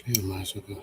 Yeah, my super.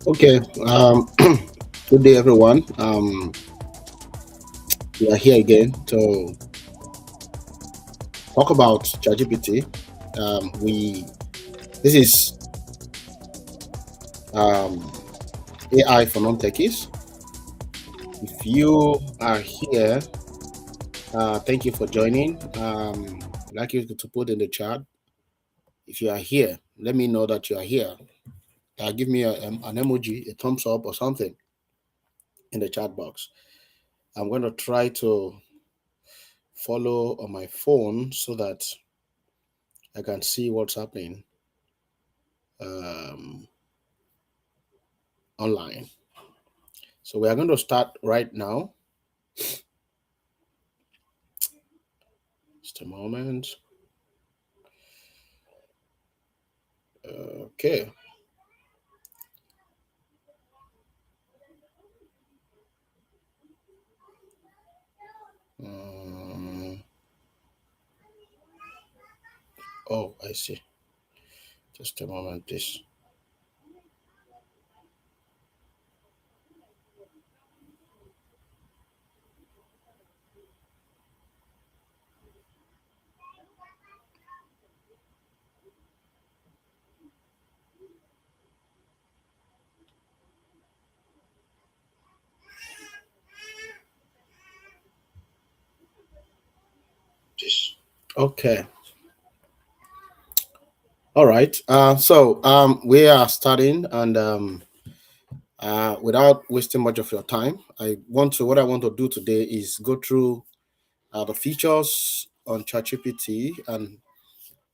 Okay. Good day, everyone. We are here again to talk about ChatGPT. We This is AI for non-techies. If you are here, thank you for joining. I'd like you to put in the chat if you are here. Let me know that you are here. Give me an emoji, a thumbs up, or something in the chat box. I'm going to try to follow on my phone so that I can see what's happening um, online. So we are going to start right now. Just a moment. Okay. Um, oh, I see. Just a moment, please. Okay. All right. We are starting, and without wasting much of your time, what I want to do today is go through the features on ChatGPT and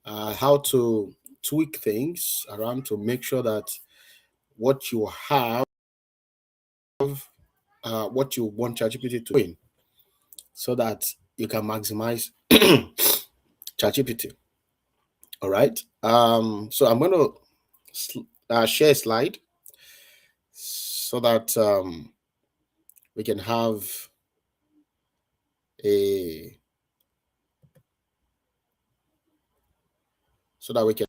how to tweak things around to make sure that what you have, what you want ChatGPT to do, so that you can maximize ChatGPT. All right. So I'm going to share a slide so that we can have a so that we can.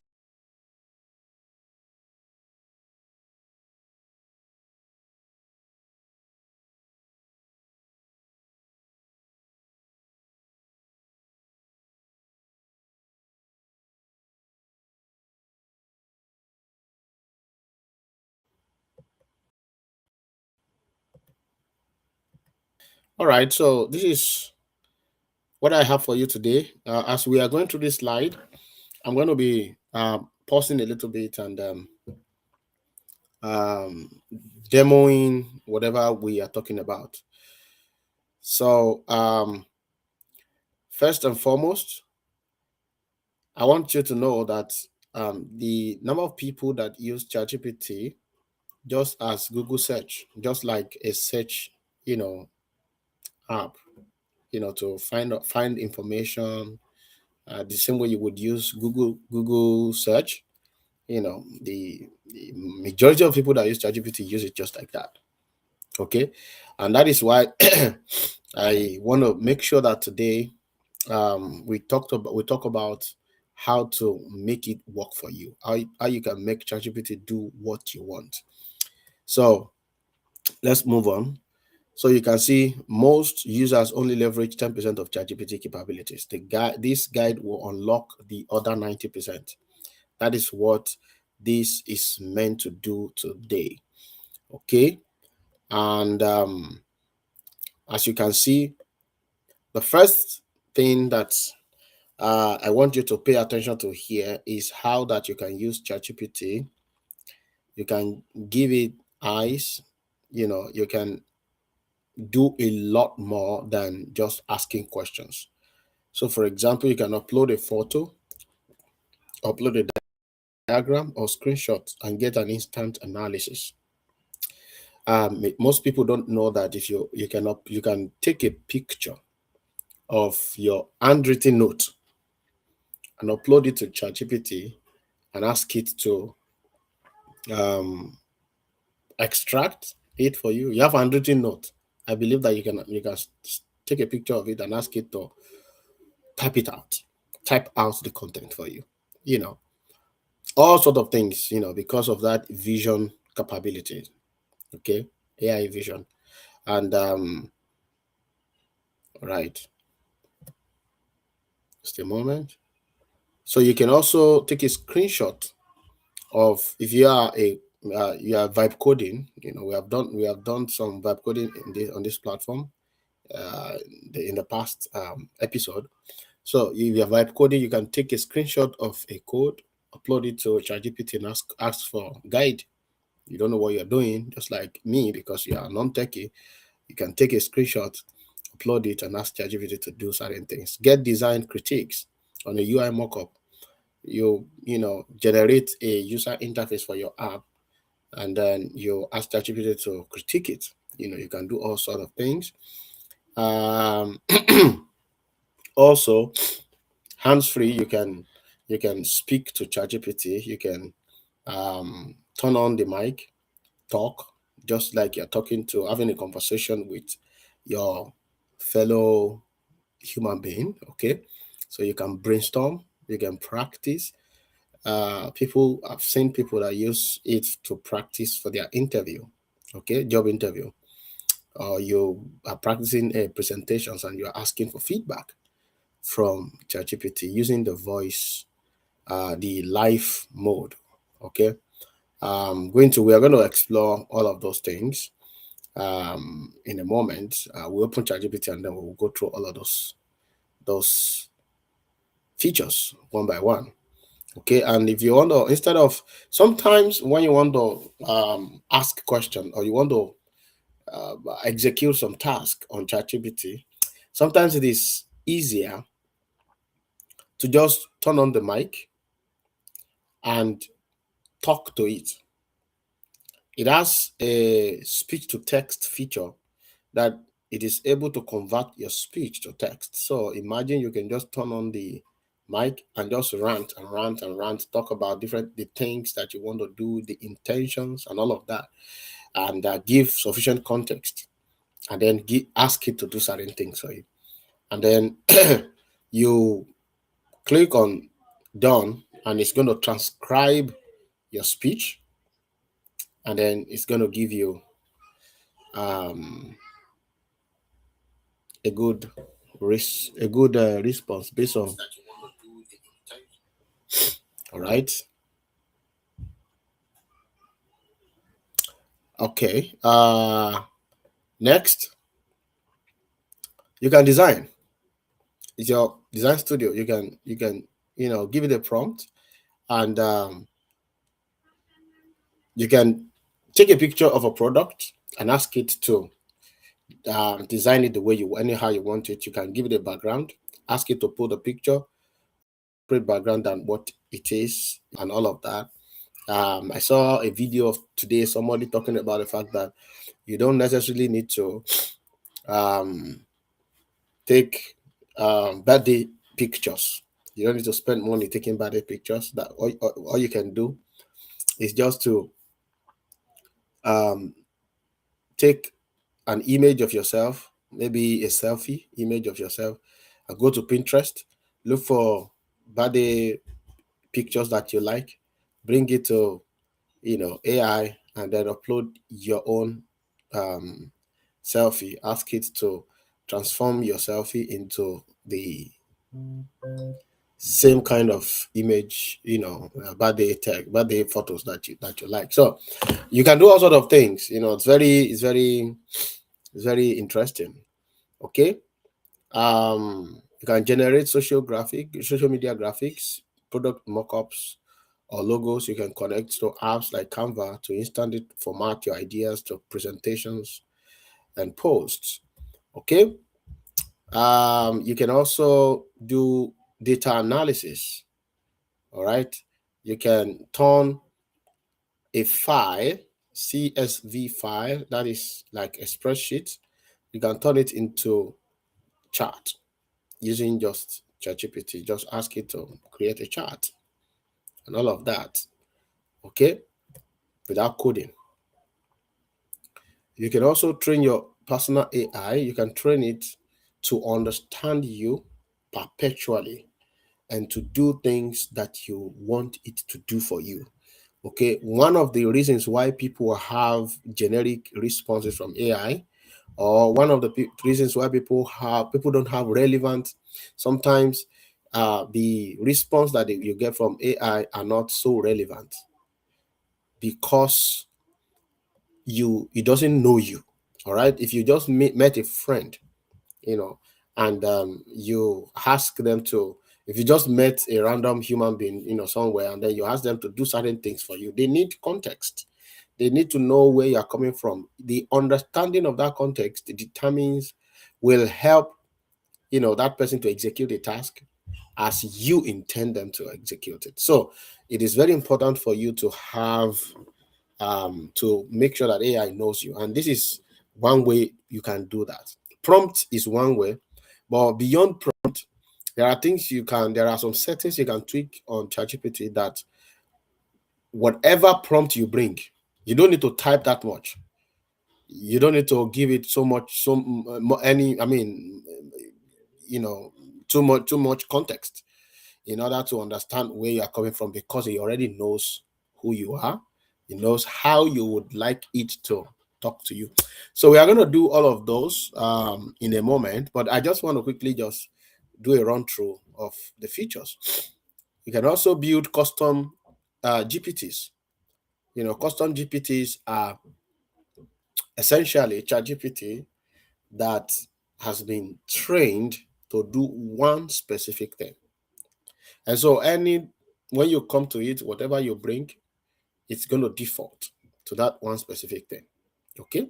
All right. So this is what I have for you today. As we are going through this slide, I'm going to be pausing a little bit and um, demoing whatever we are talking about. So first and foremost, I want you to know that the number of people that use ChatGPT just as Google search, just like a search, you know, app, to find information, the same way you would use Google search. The majority of people that use ChatGPT use it just like that. Okay, and that is why I want to make sure that today we talk about how to make it work for you, how you can make ChatGPT do what you want. So let's move on. So you can see most users only leverage 10% of ChatGPT capabilities. This guide will unlock the other 90%. That is what this is meant to do today. Okay. And as you can see, the first thing that I want you to pay attention to here is how that you can use ChatGPT. You can give it eyes. You can do a lot more than just asking questions. So, for example, you can upload a photo, upload a diagram or screenshot, and get an instant analysis. Most people don't know that if you can take a picture of your handwritten note and upload it to ChatGPT and ask it to um, extract it for you. You have a handwritten note. I believe that you can take a picture of it and ask it to type it out, type out the content for you. You know, all sort of things. Because of that vision capability. Okay, AI vision, and right. Just a moment. So you can also take a screenshot of if you are you are vibe coding. We have done some vibe coding on this platform uh, in the past episode. So if you are vibe coding, you can take a screenshot of a code, upload it to ChatGPT, and ask for guide. You don't know what you're doing, just like me, because you are non-techie. You can take a screenshot, upload it, and ask ChatGPT to do certain things. Get design critiques on a UI mockup. You generate a user interface for your app, and then you ask ChatGPT to critique it. You can do all sort of things. Um, Also, hands free. You can speak to ChatGPT. You can turn on the mic, talk, just like you're talking to having a conversation with your fellow human being. Okay, so you can brainstorm, you can practice. People, I've seen people that use it to practice for their interview. Okay, job interview, or you are practicing presentations and you're asking for feedback from ChatGPT using the voice, the live mode. Okay, we are going to explore all of those things in a moment. We open ChatGPT and then we'll go through all of those features one by one. Okay, and if you want to, instead of, sometimes when you want to ask a question, or you want to execute some task on ChatGPT, sometimes it is easier to just turn on the mic and talk to it. It has a speech to text feature that it is able to convert your speech to text. So imagine you can just turn on the mic and just rant and rant and rant, talk about the things that you want to do, the intentions and all of that, and give sufficient context, and then ask it to do certain things for you. And then you click on done, and it's going to transcribe your speech, and then it's going to give you um, a good response based on. All right. Okay. Next, you can design. It's your design studio. You can give it a prompt, and you can take a picture of a product and ask it to design it the way anyhow you want it. You can give it a background, ask it to put a picture, create background and what it is, and all of that. I saw a video of today, somebody talking about the fact that you don't necessarily need to um, take birthday pictures. You don't need to spend money taking birthday pictures. That all you can do is just to um, take an image of yourself, maybe a selfie image of yourself, and go to Pinterest, look for birthday pictures that you like, bring it to AI, and then upload your own um, selfie. Ask it to transform your selfie into the same kind of image, birthday tag, birthday photos that you like. So you can do all sort of things. It's very interesting. Okay. You can generate social media graphics, product mockups, or logos. You can connect to apps like Canva to instantly format your ideas to presentations and posts. Okay. You can also do data analysis. All right. You can turn a file, CSV file, that is like a spreadsheet. You can turn it into chart using just ChatGPT. Just ask it to create a chart and all of that. Okay. Without coding. You can also train your personal AI. You can train it to understand you perpetually and to do things that you want it to do for you. Okay, one of the reasons why people have generic responses from AI, or one of the reasons why people don't have relevant, sometimes the response that you get from AI are not so relevant. because it doesn't know you. All right. If you just met a friend, and you ask them to, if you just met a random human being, somewhere, and then you ask them to do certain things for you, they need context. They need to know where you're coming from. The understanding of that context determines, will help, that person to execute a task as you intend them to execute it. So it is very important for you to have, to make sure that AI knows you. And this is one way you can do that. Prompt is one way, but beyond prompt, there are some settings you can tweak on ChatGPT, that whatever prompt you bring, you don't need to type that much. You don't need to give it so much, any, I mean, you know, too much context in order to understand where you are coming from, because it already knows who you are. It knows how you would like it to talk to you. So we are going to do all of those in a moment, but I just want to quickly just do a run through of the features. You can also build custom GPTs. Custom GPTs are essentially ChatGPT that has been trained to do one specific thing. And so when you come to it, whatever you bring, it's going to default to that one specific thing. Okay.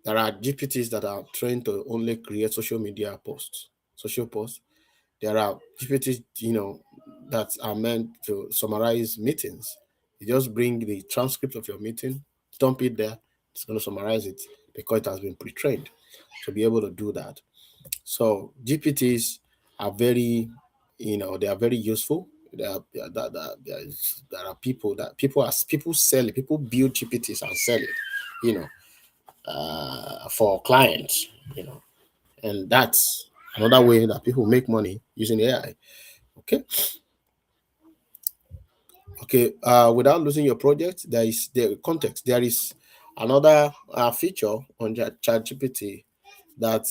There are GPTs that are trained to only create social posts. There are GPTs, that are meant to summarize meetings. You just bring the transcript of your meeting, dump it there, it's going to summarize it, because it has been pre-trained to be able to do that. So GPTs are very, they are very useful. There are people sell it, people build GPTs and sell it, you know, for clients, and that's another way that people make money using AI. Okay. Okay. Without losing your project, there is the context. There is another feature on ChatGPT that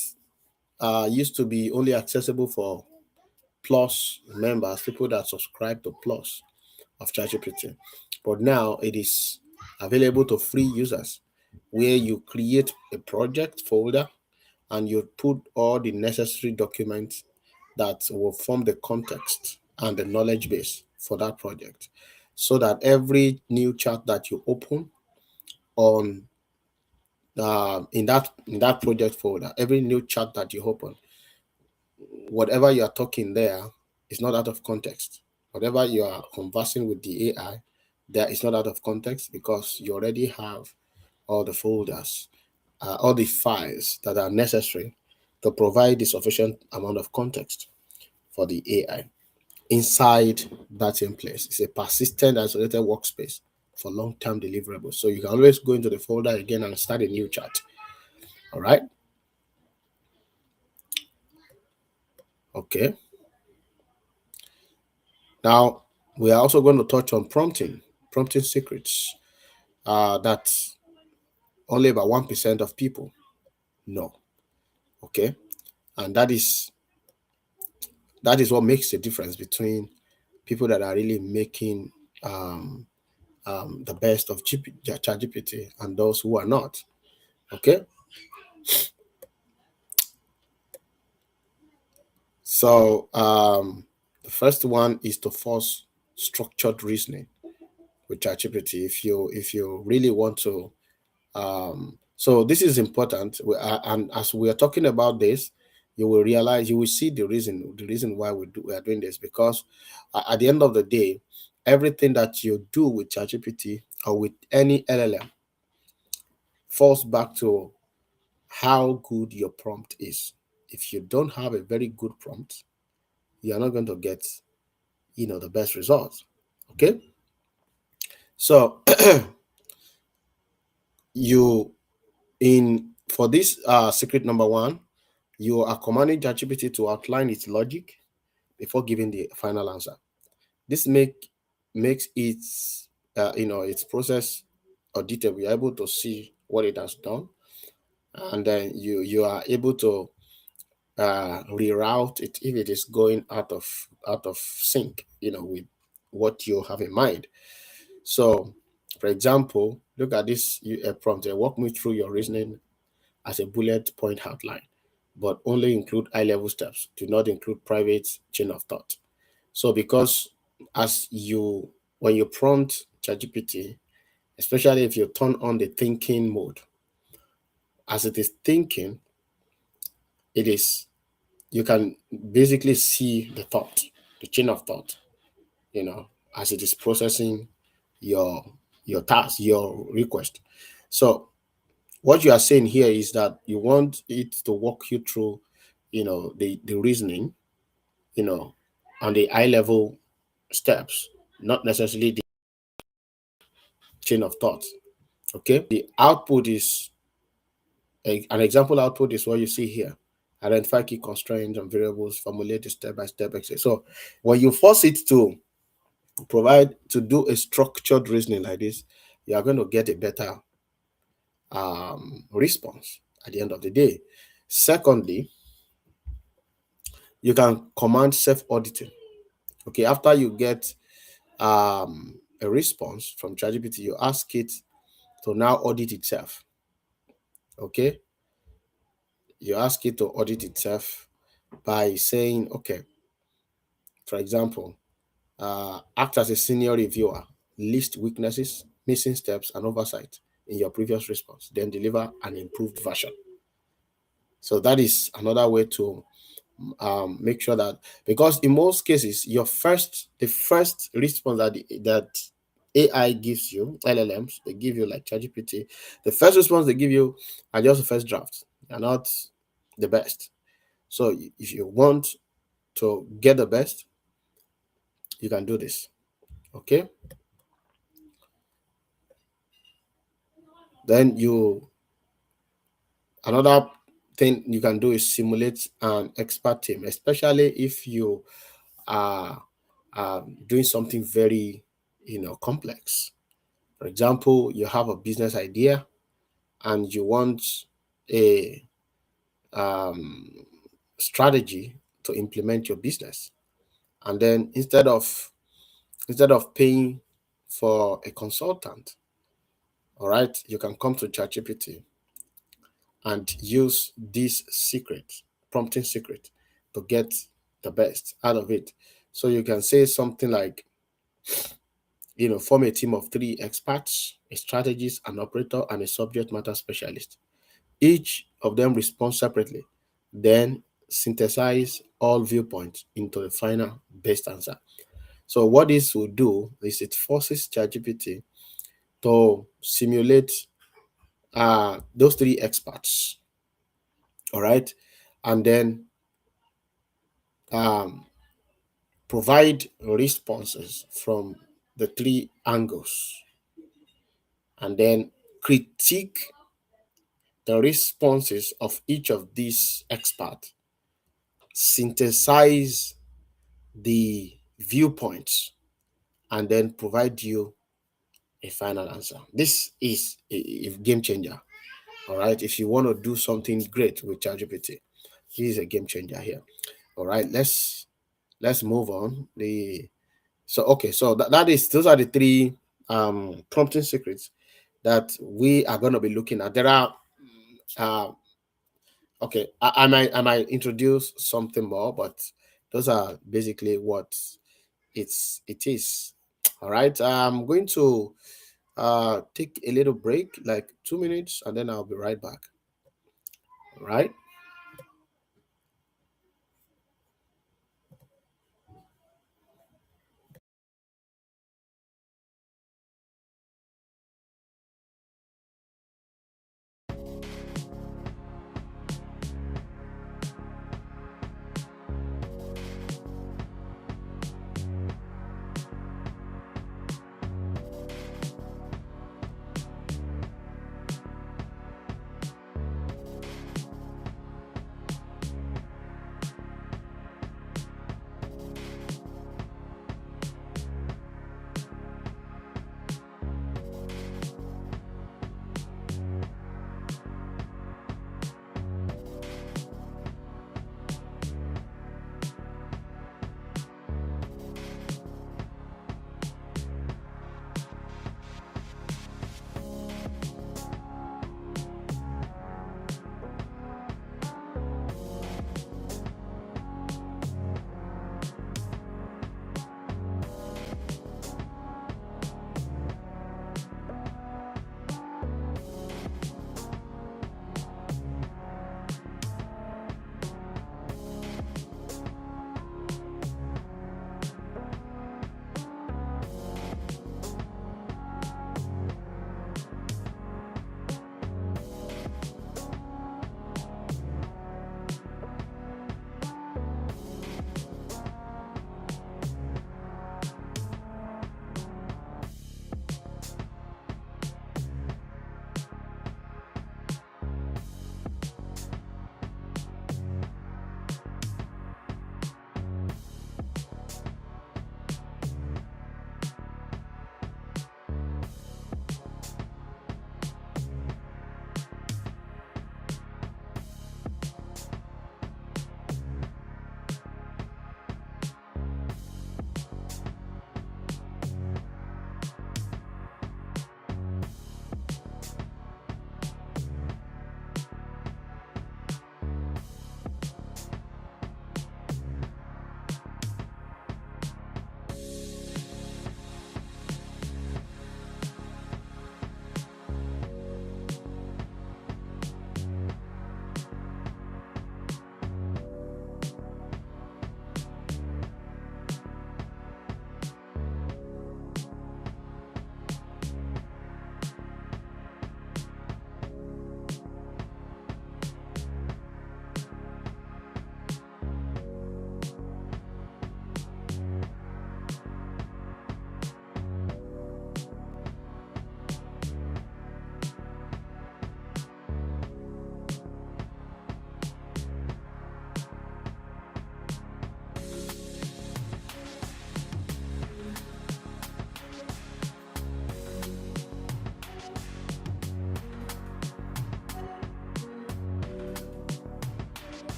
used to be only accessible for Plus members, people that subscribe to Plus of ChatGPT. But now it is available to free users, where you create a project folder and you put all the necessary documents that will form the context and the knowledge base for that project. So that every new chat that you open on in that project folder, every new chat that you open, whatever you are talking there is not out of context. Whatever you are conversing with the AI, there is not out of context, because you already have all the folders, all the files that are necessary to provide the sufficient amount of context for the AI inside that same place. It's a persistent, isolated workspace for long-term deliverables. So you can always go into the folder again and start a new chat. All right. Okay. Now, we are also going to touch on prompting secrets that only about 1% of people know. Okay. And that is what makes the difference between people that are really making the best of ChatGPT and those who are not. Okay. So the first one is to force structured reasoning with ChatGPT. If you really want to, so this is important. And as we are talking about this, you will see the reason why we are doing this, because at the end of the day, everything that you do with ChatGPT or with any LLM falls back to how good your prompt is. If you don't have a very good prompt, you are not going to get, the best results. Okay. So you in for this secret number one, you are commanding ChatGPT to outline its logic before giving the final answer. This makes its process auditable. You're able to see what it has done, and then you are able to reroute it if it is going out of sync, with what you have in mind. So, for example, look at this prompt. Walk me through your reasoning as a bullet point outline, but only include high level steps. Do not include private chain of thought. So, because as you when you prompt ChatGPT, especially if you turn on the thinking mode, as it is thinking, it is you can basically see the thought, the chain of thought, as it is processing your task, your request. So what you are saying here is that you want it to walk you through, the reasoning, you know, on the high level steps, not necessarily the chain of thought. Okay. The output is an example output is what you see here. Identify key constraints and variables, formulate a step-by-step exercise. So when you force it to do a structured reasoning like this, you are going to get a better response at the end of the day. Secondly, you can command self-auditing. Okay, after you get a response from ChatGPT, you ask it to now audit itself. Okay, you ask it to audit itself by saying, okay, for example, act as a senior reviewer, list weaknesses, missing steps, and oversight in your previous response, then deliver an improved version. So that is another way to make sure that, because in most cases, the first response that AI gives you, LLMs, they give you like ChatGPT, the first response they give you are just the first drafts. They're not the best. So if you want to get the best, you can do this. Okay. Then another thing you can do is simulate an expert team, especially if you are doing something very, complex. For example, you have a business idea and you want a um, strategy to implement your business, and then instead of paying for a consultant, all right, you can come to ChatGPT and use this prompting secret, to get the best out of it. So you can say something like, form a team of three experts, a strategist, an operator, and a subject matter specialist. Each of them responds separately, then synthesize all viewpoints into the final best answer. So what this will do is it forces ChatGPT to simulate those three experts, all right, and then um, provide responses from the three angles, and then critique the responses of each of these experts, synthesize the viewpoints, and then provide you a final answer. This is a game changer. All right. If you want to do something great with ChatGPT, this is a game changer here. All right. Let's move on. That is those are the three prompting secrets that we are going to be looking at. There are uh, okay, I might introduce something more, but those are basically what it is. All right. I'm going to take a little break, like 2 minutes, and then I'll be right back. All right.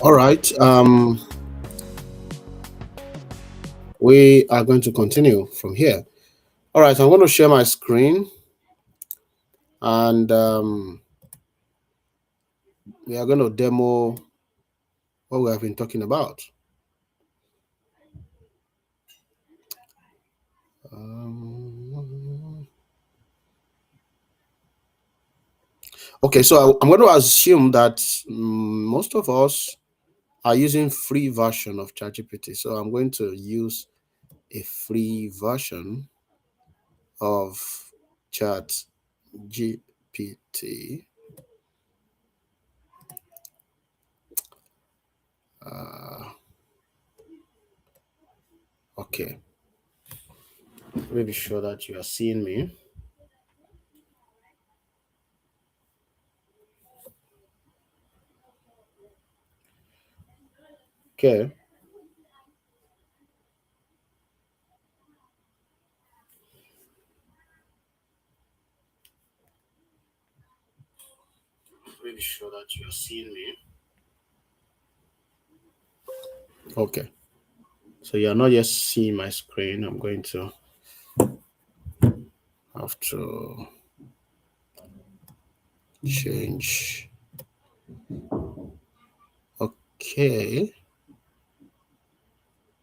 All right. We are going to continue from here. All right. I'm going to share my screen, and we are going to demo what we have been talking about. Okay, so I'm going to assume that most of us are using free version of ChatGPT. So I'm going to use a free version of ChatGPT. Okay, let me be sure that you are seeing me. Okay. Let me be sure that you are seeing me. Okay. So you are not yet seeing my screen. I'm going to have to change. Okay.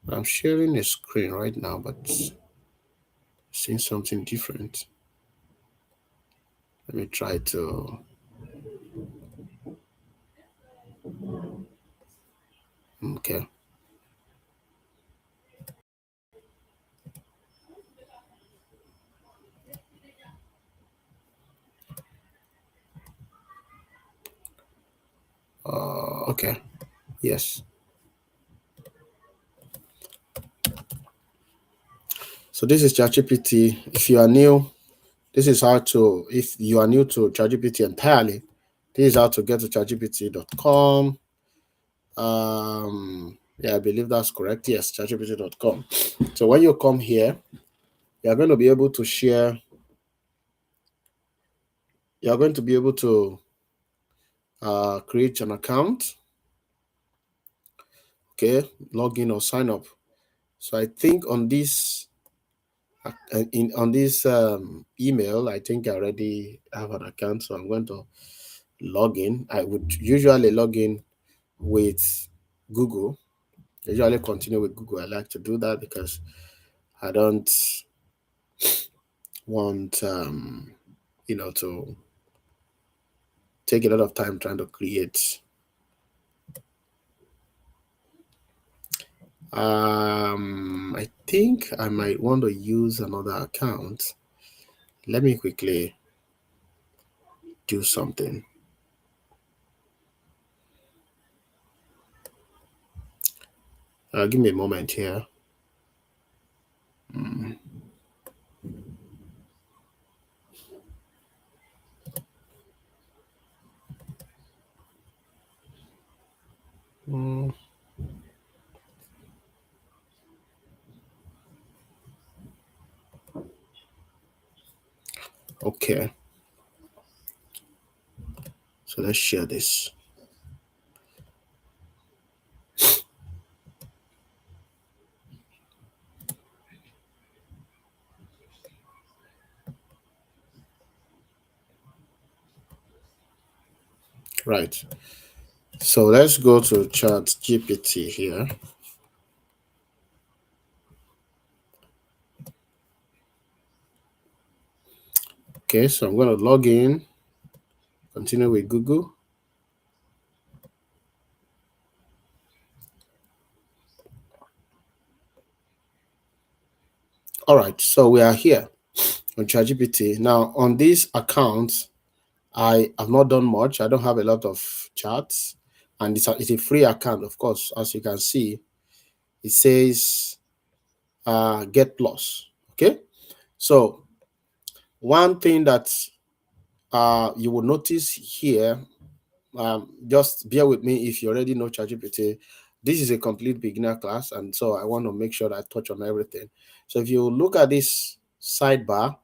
I'm sharing a screen right now, but seeing something different. Let me try to. Okay. Okay. Yes. So this is ChatGPT. If you are new, this is how to. If you are new to ChatGPT entirely, this is how to get to ChatGPT.com. Yeah, I believe that's correct. Yes, ChatGPT.com. So when you come here, you're going to be able to share. You're going to be able to create an account. Okay, log in or sign up. So I think on this on this email, I think I already have an account, so I'm going to log in. I would usually log in with Google. I usually continue with Google. I like to do that because I don't want to take a lot of time trying to create. I think I might want to use another account. Let me quickly do something. Give me a moment here. Mm, okay, so let's share this. Right. So let's go to ChatGPT here. Okay, so I'm going to log in, continue with Google. All right, so we are here on ChatGPT. Now, on this account, I have not done much. I don't have a lot of chats, and it's a free account, of course. As you can see, it says Get Plus. Okay, so one thing that you will notice here, just bear with me if you already know ChatGPT. This is a complete beginner class, and so I want to make sure that I touch on everything. So if you look at this sidebar,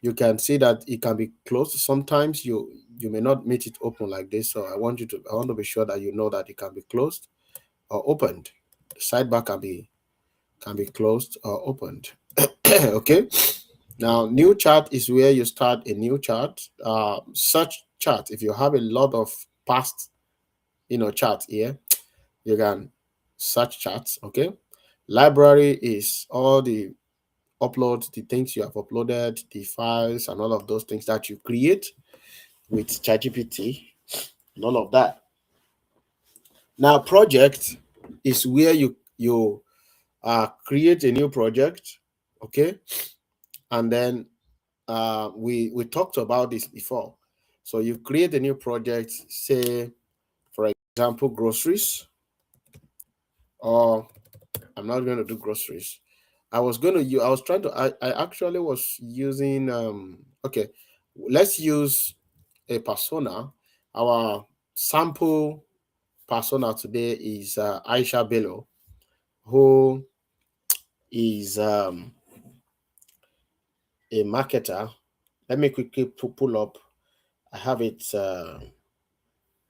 you can see that it can be closed. Sometimes you may not meet it open like this. So I want to be sure that you know that it can be closed or opened. The sidebar can be closed or opened. Okay. Now, new chart is where you start a new chart. Search chart. If you have a lot of past, chart here, you can search charts. Okay. Library is all the uploads, the things you have uploaded, the files, and all of those things that you create with ChatGPT and all of that. Now, project is where you create a new project. Okay. And then we talked about this before. So you create a new project, say for example groceries, or I'm not going to do groceries. I was trying to I actually was using okay, let's use a persona. Our sample persona today is Aisha Bello, who is a marketer. Let me quickly pull up. I have it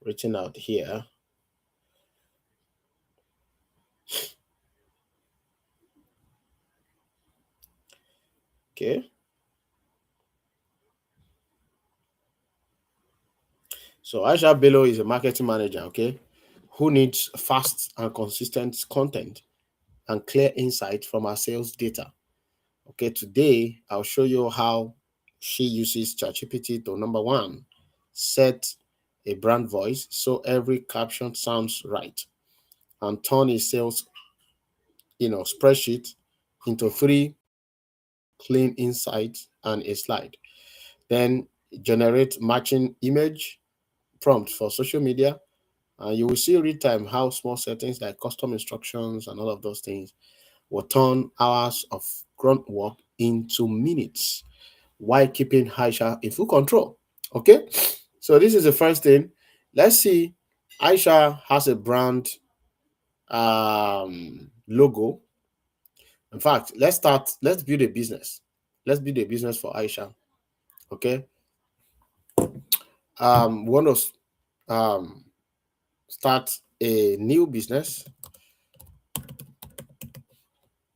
written out here. Okay. So Aisha Bello is a marketing manager, okay, who needs fast and consistent content and clear insight from our sales data. Okay, today I'll show you how she uses ChatGPT to number one, set a brand voice so every caption sounds right, and turn a sales spreadsheet into three clean insights and a slide. Then generate matching image prompt for social media. You will see real time how small settings like custom instructions and all of those things will turn hours of grunt work into minutes while keeping Aisha in full control. Okay, so this is the first thing. Let's see. Aisha has a brand logo. In fact, let's start. Let's build a business. Let's build a business for Aisha. Okay. We want to start a new business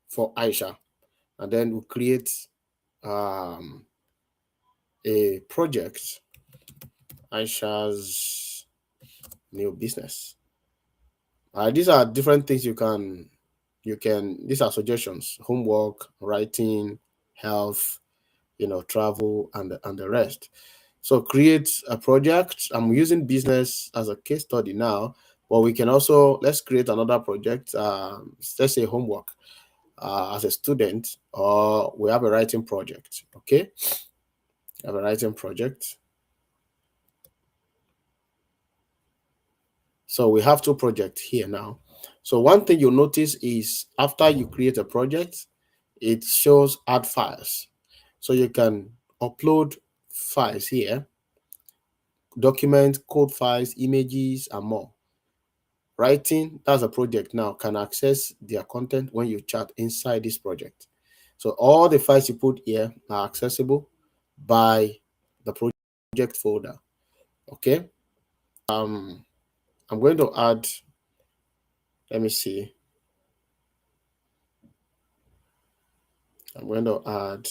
for Aisha, and then we create um, a project, Aisha's new business. These are different things these are suggestions: homework, writing, health, travel, and the rest. So create a project. I'm using business as a case study now, but we can also let's create another project. Let's say homework as a student, or we have a writing project. Okay, have a writing project. So we have two projects here now. So one thing you'll notice is after you create a project, it shows add files. So you can upload files here, document, code files, images, and more. Writing, that's a project now, can access their content when you chat inside this project. So all the files you put here are accessible by the project folder. Okay. I'm going to add, let me see. I'm going to add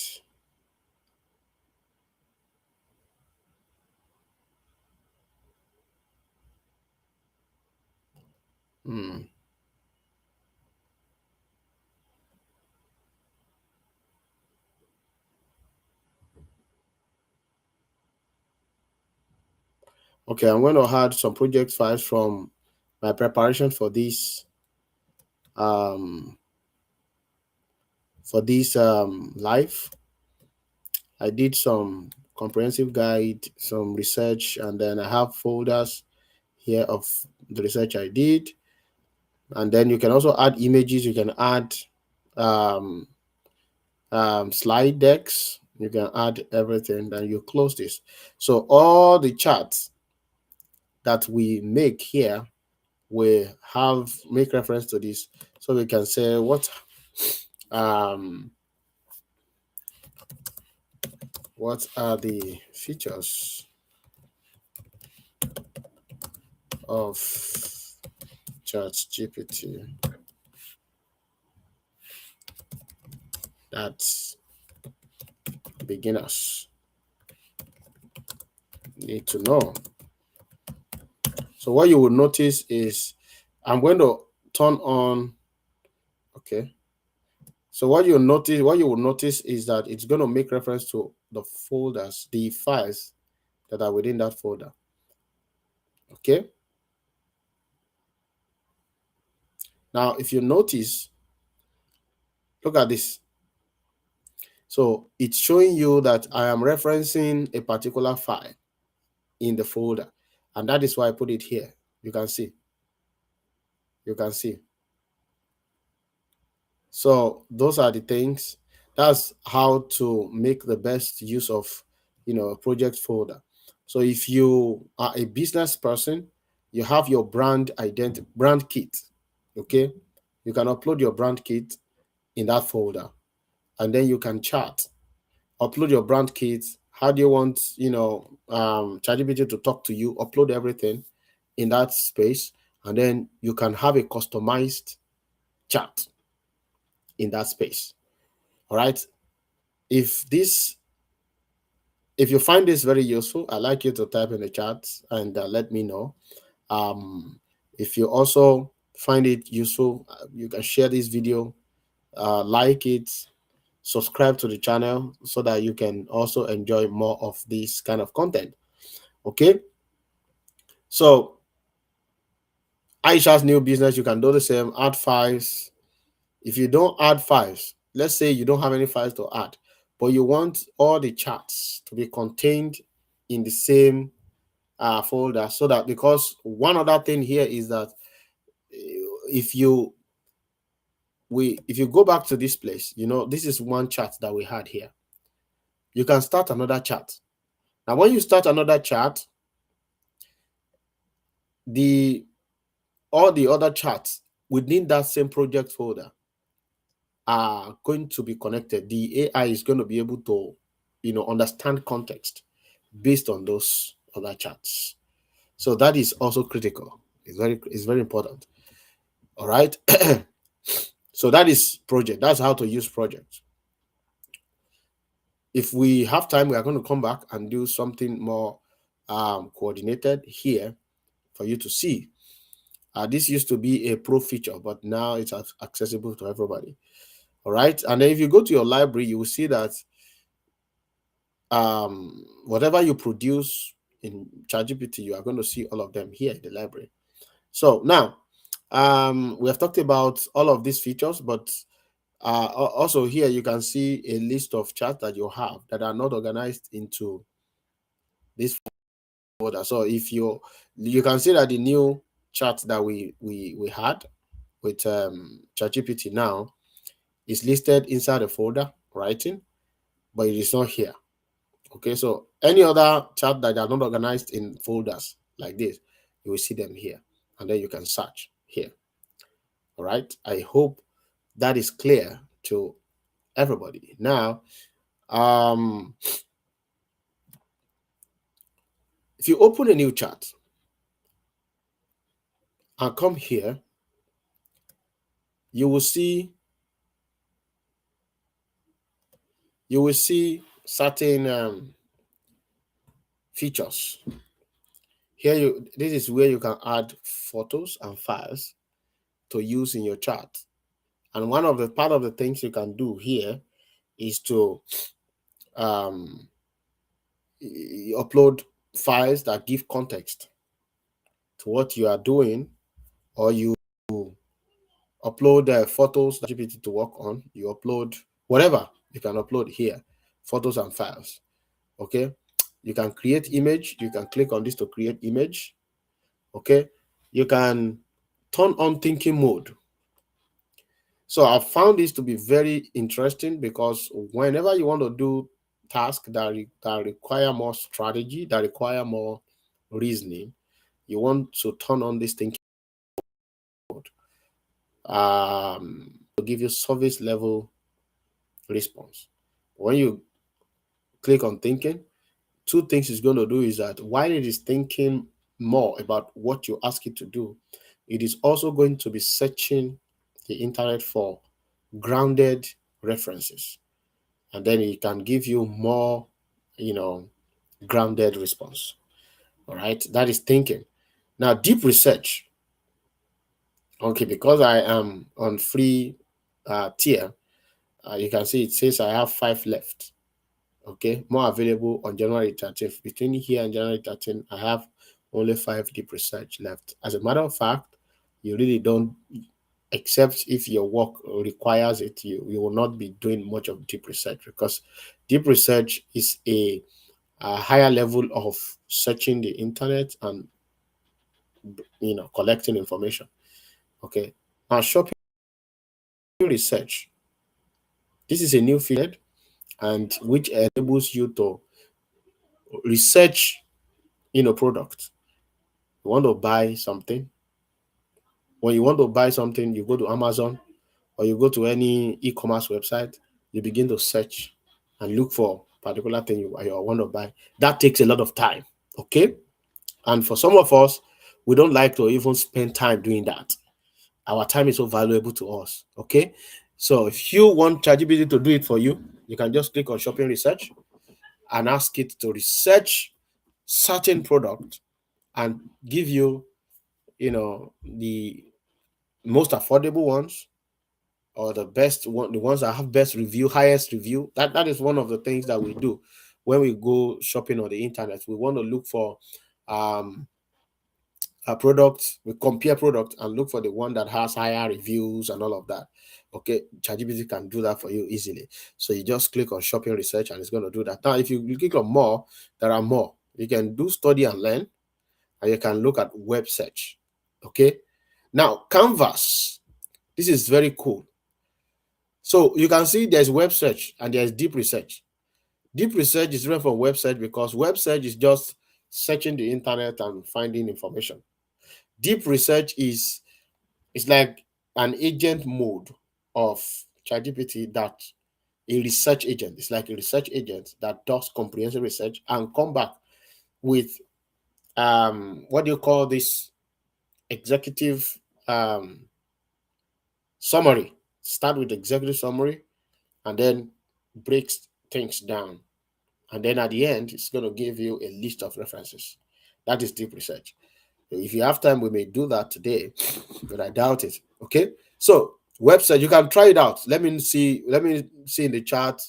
hmm, okay, I'm going to add some project files from my preparation um for this live. I did some comprehensive guide, some research, and then I have folders here of the research I did. And then you can also add images, you can add um, slide decks, you can add everything, then you close this. So all the charts that we make here we make reference to this, so we can say um what are the features of ChatGPT that beginners need to know? So what you will notice is I'm going to turn on, okay. So what you will notice is that it's going to make reference to the folders, the files that are within that folder. Okay. Now, if you notice, look at this. So it's showing you that I am referencing a particular file in the folder, and that is why I put it here. You can see. You can see. So those are the things. That's how to make the best use of, a project folder. So if you are a business person, you have your brand kit. Okay, you can upload your brand kit in that folder, and then you can chat. Upload your brand kit. How do you want, ChatGPT to talk to you? Upload everything in that space, and then you can have a customized chat in that space. All right. If you find this very useful, I'd like you to type in the chat and let me know. If you also find it useful, you can share this video, like it, subscribe to the channel so that you can also enjoy more of this kind of content. Okay. So Aisha's new business, you can do the same, add files. If you don't add files, let's say you don't have any files to add, but you want all the charts to be contained in the same folder, so that, because one other thing here is that if you go back to this place, this is one chart that we had here. You can start another chart. Now, when you start another chart, all the other charts within that same project folder are going to be connected. The AI is going to be able to, understand context based on those other charts. So that is also critical. It's very important. All right. So that is project. That's how to use project. If we have time, we are going to come back and do something more coordinated here for you to see. This used to be a pro feature, but now it's accessible to everybody. All right. And then if you go to your library, you will see that whatever you produce in ChatGPT, you are going to see all of them here in the library. So now we have talked about all of these features, but also here you can see a list of charts that you have that are not organized into this folder. So if you can see that the new chart that we had with ChatGPT now is listed inside the folder writing, but it is not here. Okay, so any other chart that are not organized in folders like this, you will see them here, and then you can search here. All right, I hope that is clear to everybody. Now, if you open a new chart and come here, you will see certain features. Here, this is where you can add photos and files to use in your chart. And one of the part of the things you can do here is to upload files that give context to what you are doing, or you upload photos that GPT to work on. You upload whatever you can upload here, photos and files. Okay, you can create image. You can click on this to create image. Okay, you can turn on thinking mode. So I found this to be very interesting, because whenever you want to do tasks that require more strategy, that require more reasoning, you want to turn on this thinking mode to give you service level response. When you click on thinking. Two things it's going to do is that while it is thinking more about what you ask it to do, it is also going to be searching the internet for grounded references. And then it can give you more, grounded response. All right. That is thinking. Now, deep research. Okay, because I am on free tier, you can see it says I have 5 left. Okay, more available on January 13th. Between here and January 13th, I have only 5 deep research left. As a matter of fact, you really don't, except if your work requires it, you will not be doing much of deep research, because deep research is a higher level of searching the internet and collecting information. Okay, now shopping research. This is a new field, and which enables you to research product. You want to buy something. When you want to buy something, you go to Amazon or you go to any e-commerce website, you begin to search and look for particular thing you want to buy. That takes a lot of time. Okay. And for some of us, we don't like to even spend time doing that. Our time is so valuable to us. Okay. So if you want ChatGPT to do it for you, you can just click on shopping research and ask it to research certain product and give you, the most affordable ones, or the best one, the ones that have best review, highest review. That is one of the things that we do when we go shopping on the internet. We want to look for a product, we compare product and look for the one that has higher reviews and all of that. Okay, ChatGPT can do that for you easily. So you just click on shopping research and it's going to do that. Now, if you click on more, there are more. You can do study and learn, and you can look at web search. Okay. Now, Canvas. This is very cool. So you can see there's web search and there's deep research. Deep research is different from web search because web search is just searching the internet and finding information. Deep research is like an agent mode of ChatGPT, that a research agent. It's like a research agent that does comprehensive research and come back with what do you call this, executive summary. Start with executive summary and then breaks things down. And then at the end, it's going to give you a list of references. That is deep research. If you have time, we may do that today, but I doubt it. Okay. So website, you can try it out. Let me see in the chat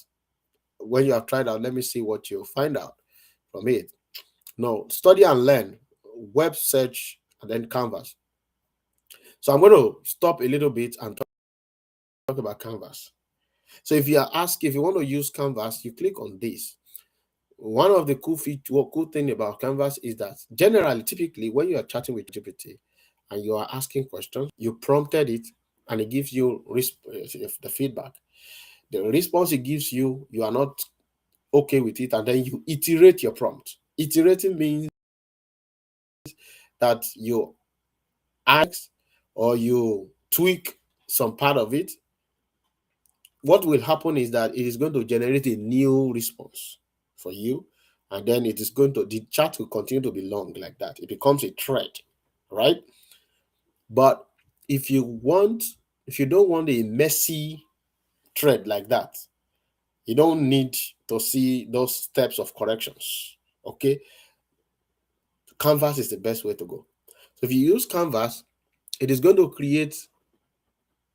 when you have tried out. Let me see what you'll find out from it. No, study and learn, web search, and then Canvas. So I'm going to stop a little bit and talk about Canvas. So if you want to use Canvas, you click on this. One of the cool thing about Canvas is that generally, typically, when you are chatting with GPT and you are asking questions, you prompted it and it gives you the feedback. The response it gives you, you are not okay with it, and then you iterate your prompt. Iterating means that you ask or you tweak some part of it. What will happen is that it is going to generate a new response for you, and then the chat will continue to be long like that. It becomes a thread, right? But if you don't want a messy thread like that, you don't need to see those steps of corrections. Okay, Canvas is the best way to go. So if you use Canvas, it is going to create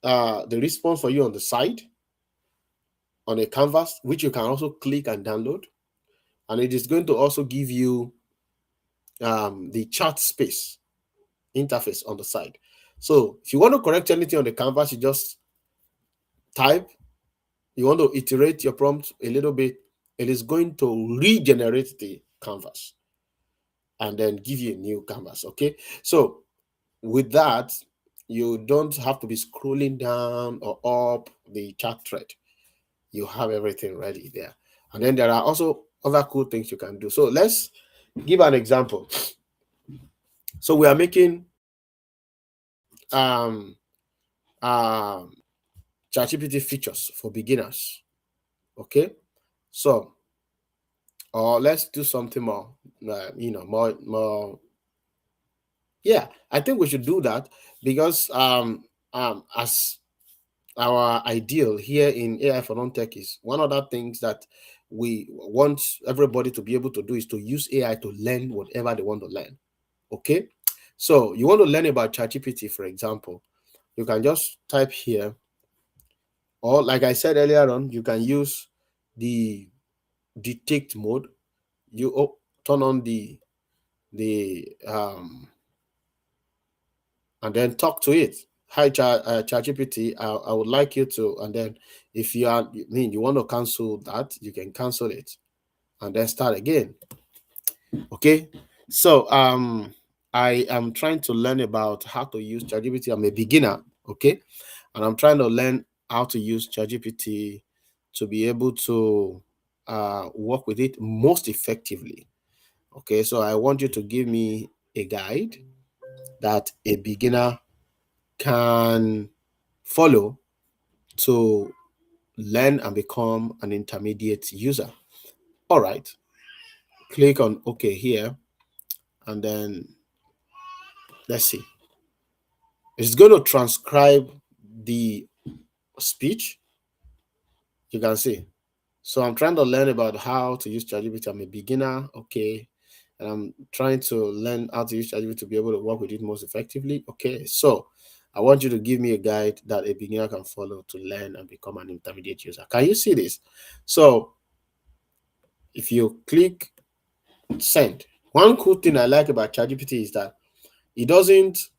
the response for you on the side on a canvas, which you can also click and download. And it is going to also give you the chat space interface on the side. So if you want to correct anything on the canvas, you just type. You want to iterate your prompt a little bit, it is going to regenerate the canvas and then give you a new canvas. Okay. So with that, you don't have to be scrolling down or up the chat thread. You have everything ready there. And then there are also other cool things you can do. So let's give an example. So we are making um ChatGPT features for beginners. Okay. So or let's do something more, more. Yeah, I think we should do that because as our ideal here in AI for non-techies, one of the things that we want everybody to be able to do is to use AI to learn whatever they want to learn. Okay, so you want to learn about ChatGPT, for example, you can just type here, or like I said earlier on, you can use the detect mode. You turn on the and then talk to it. Hi, ChatGPT, I would like you to, and then if you want to cancel that, you can cancel it and then start again. Okay. So I am trying to learn about how to use ChatGPT. I'm a beginner, okay, and I'm trying to learn how to use ChatGPT to be able to work with it most effectively. Okay, so I want you to give me a guide that a beginner can follow to learn and become an intermediate user. All right, click on OK here, and then let's see. It's going to transcribe the speech. You can see. So I'm trying to learn about how to use ChatGPT. I'm a beginner, okay, and I'm trying to learn how to use ChatGPT to be able to work with it most effectively. Okay, so I want you to give me a guide that a beginner can follow to learn and become an intermediate user. Can you see this? So if you click send, one cool thing I like about ChatGPT is that it doesn't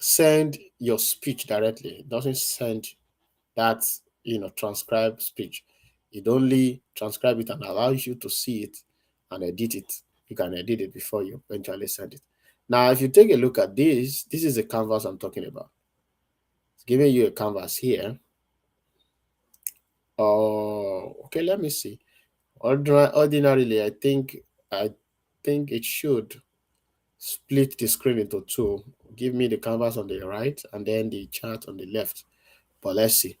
send your speech directly. It doesn't send that transcribe speech. It only transcribe it and allows you to see it and edit it. You can edit it before you eventually send it. Now, if you take a look at this is a canvas I'm talking about. It's giving you a canvas here. Oh, okay, let me see. Ordinarily, I think it should split the screen into two. Give me the canvas on the right and then the chart on the left. But let's see.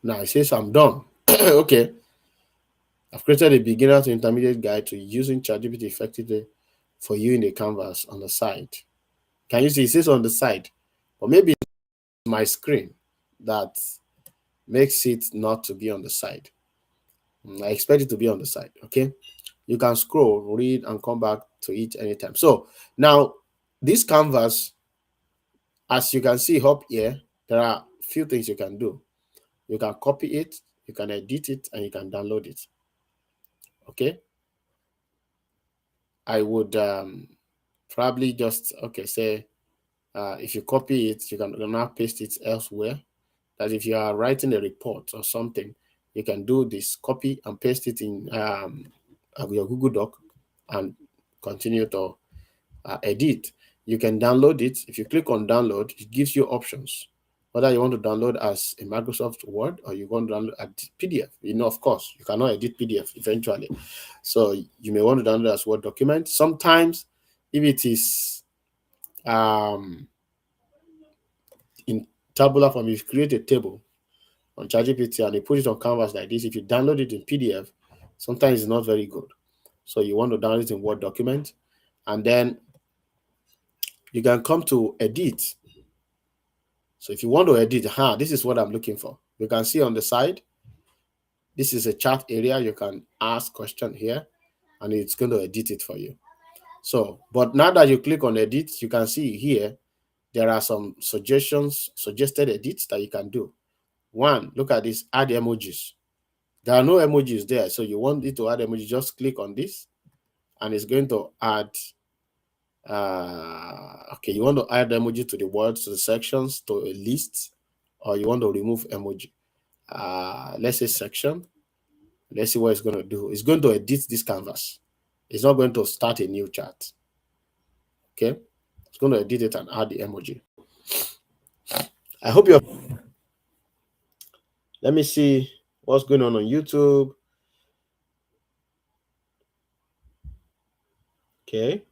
Now it says I'm done. Okay. I've created a beginner to intermediate guide to using ChatGPT effectively for you in the canvas on the side. Can you see it says on the side? Or maybe it's my screen that makes it not to be on the side. I expect it to be on the side. Okay. You can scroll, read, and come back to it anytime. So now this canvas, as you can see up here, there are a few things you can do. You can copy it, you can edit it, and you can download it. Okay. I would probably just say if you copy it, you can now paste it elsewhere. That if you are writing a report or something, you can do this, copy and paste it in your Google Doc and continue to edit. You can download it. If you click on download, it gives you options. Whether you want to download as a Microsoft Word or you want to download as PDF. Of course, you cannot edit PDF eventually. So you may want to download as Word document. Sometimes, if it is in tabular form, if you create a table on ChatGPT and you put it on canvas like this, if you download it in PDF, sometimes it's not very good. So you want to download it in Word document, and then you can come to edit. So if you want to edit, this is what I'm looking for. You can see on the side, this is a chat area. You can ask question here, and it's going to edit it for you. So, but now that you click on edit, you can see here, there are some suggested edits that you can do. One, look at this, add emojis. There are no emojis there. So you want it to add emoji, just click on this and it's going to add, okay, you want to add emoji to the words, to the sections, to a list, or you want to remove emoji. Let's say section. Let's see what it's going to do. It's going to edit this canvas. It's not going to start a new chat. Okay. It's going to edit it and add the emoji. I hope you're. Let me see what's going on YouTube. Okay.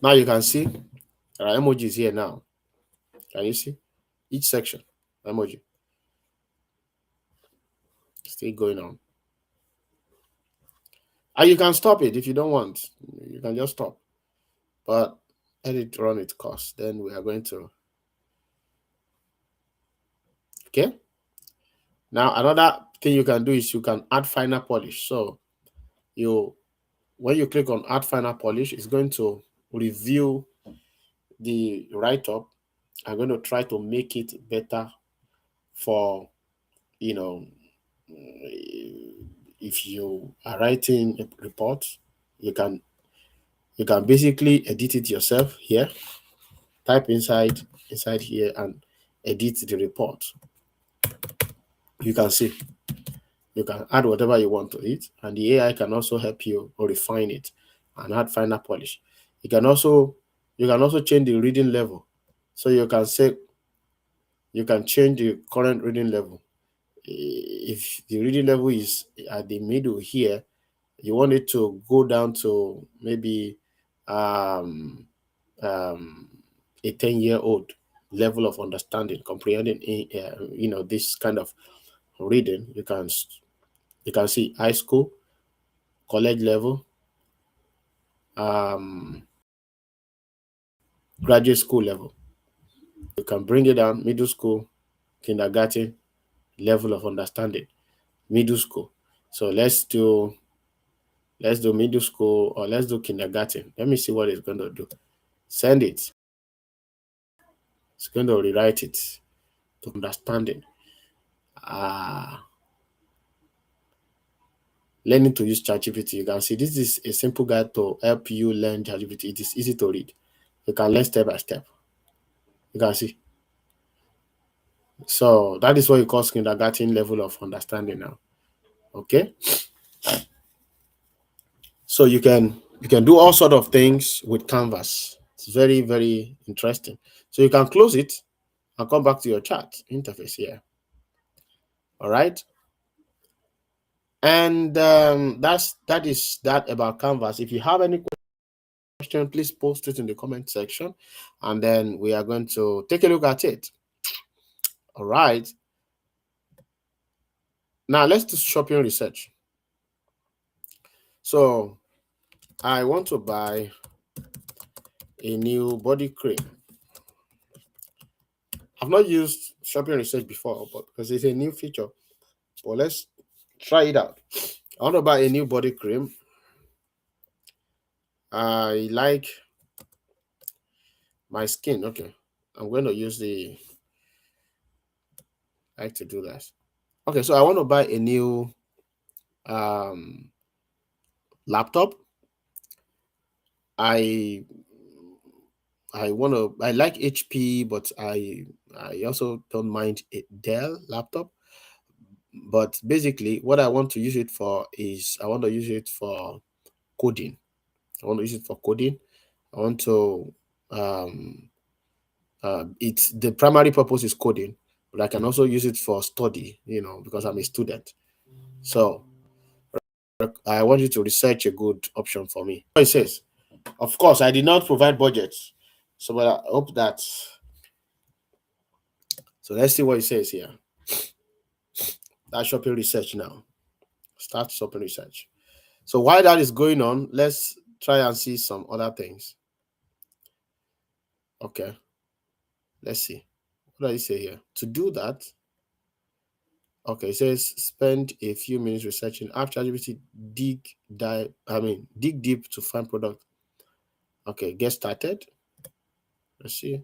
Now you can see There are emojis here now. Can you see? Each section, emoji. Still going on. And you can stop it if you don't want. You can just stop. But let it run its course. Then we are going to. Okay. Now another thing you can do is you can add finer polish. So when you click on add finer polish, it's going to review the write-up. I'm going to try to make it better for, if you are writing a report, you can basically edit it yourself here. Type inside here and edit the report. You can see you can add whatever you want to it, and the AI can also help you or refine it and add finer polish. You can also change the reading level. So you can change the current reading level. If the reading level is at the middle here, you want it to go down to maybe a 10-year-old level of understanding, comprehending this kind of reading. You can see high school, college level, graduate school level. You can bring it down, middle school, kindergarten level of understanding, middle school. So let's do middle school, or let's do kindergarten. Let me see what it's going to do. Send it. It's going to rewrite it to understanding. Learning to use ChatGPT. You can see this is a simple guide to help you learn ChatGPT. It is easy to read. You can learn step by step. You can see. So that is what you call kindergarten level of understanding now. Okay. So you can do all sort of things with Canvas. It's very, very interesting. So you can close it and come back to your chat interface here. All right. And that is that about Canvas. If you have any question, please post it in the comment section, and then we are going to take a look at it. All right. Now let's do shopping research. So I want to buy a new body cream. I've not used shopping research before, but because it's a new feature. But let's try it out. I want to buy a new body cream. I like my skin. Okay. I'm going to use I like to do that. Okay, so I want to buy a new laptop. I like HP, but I also don't mind a Dell laptop. But basically, what I want to use it for is I want to use it for coding. I want to use it for coding. I want to it's the primary purpose is coding, but I can also use it for study, because I'm a student. So I want you to research a good option for me. It says, of course, I did not provide budgets. So but I hope that. So let's see what it says here. That shopping research now. Start shopping research. So while that is going on, let's try and see some other things. Okay. Let's see. What does it say here? To do that, okay, it says spend a few minutes researching. After ChatGPT, dig deep to find product. Okay, get started. Let's see.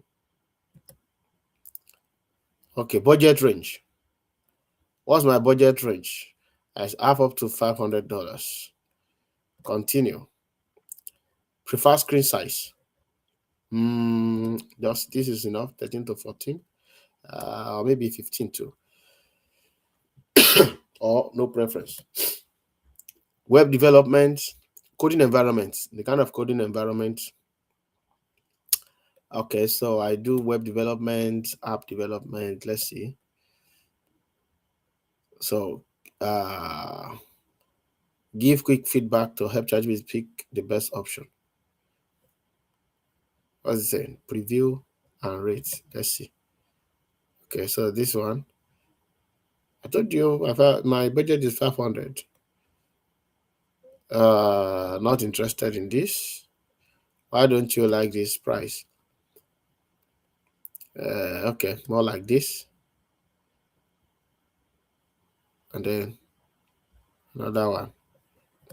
Okay, budget range. What's my budget range? I have up to $500. Continue. Prefer screen size. Just this is enough. 13 to 14. Or maybe 15 too. Or no preference. Web development, coding environment. The kind of coding environment. Okay, so I do web development, app development. Let's see. So give quick feedback to help ChatGPT pick the best option. What's it saying? Preview and rate. Let's see. Okay, so this one, I told you my budget is 500. Not interested in this. Why don't you like this price? Okay, more like this. And then another one.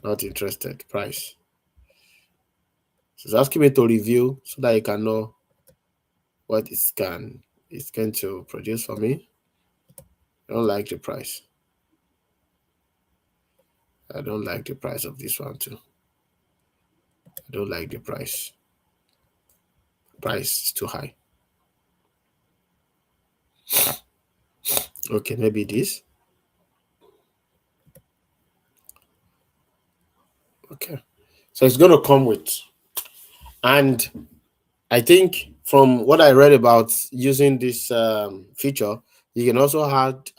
Not interested. Price. So it's asking me to review so that you can know what it's going to produce for me. I don't like the price. I don't like the price of this one too. I don't like the price. Price is too high. Okay, maybe this. Okay. So it's going to come with, and I think from what I read about using this feature, you can also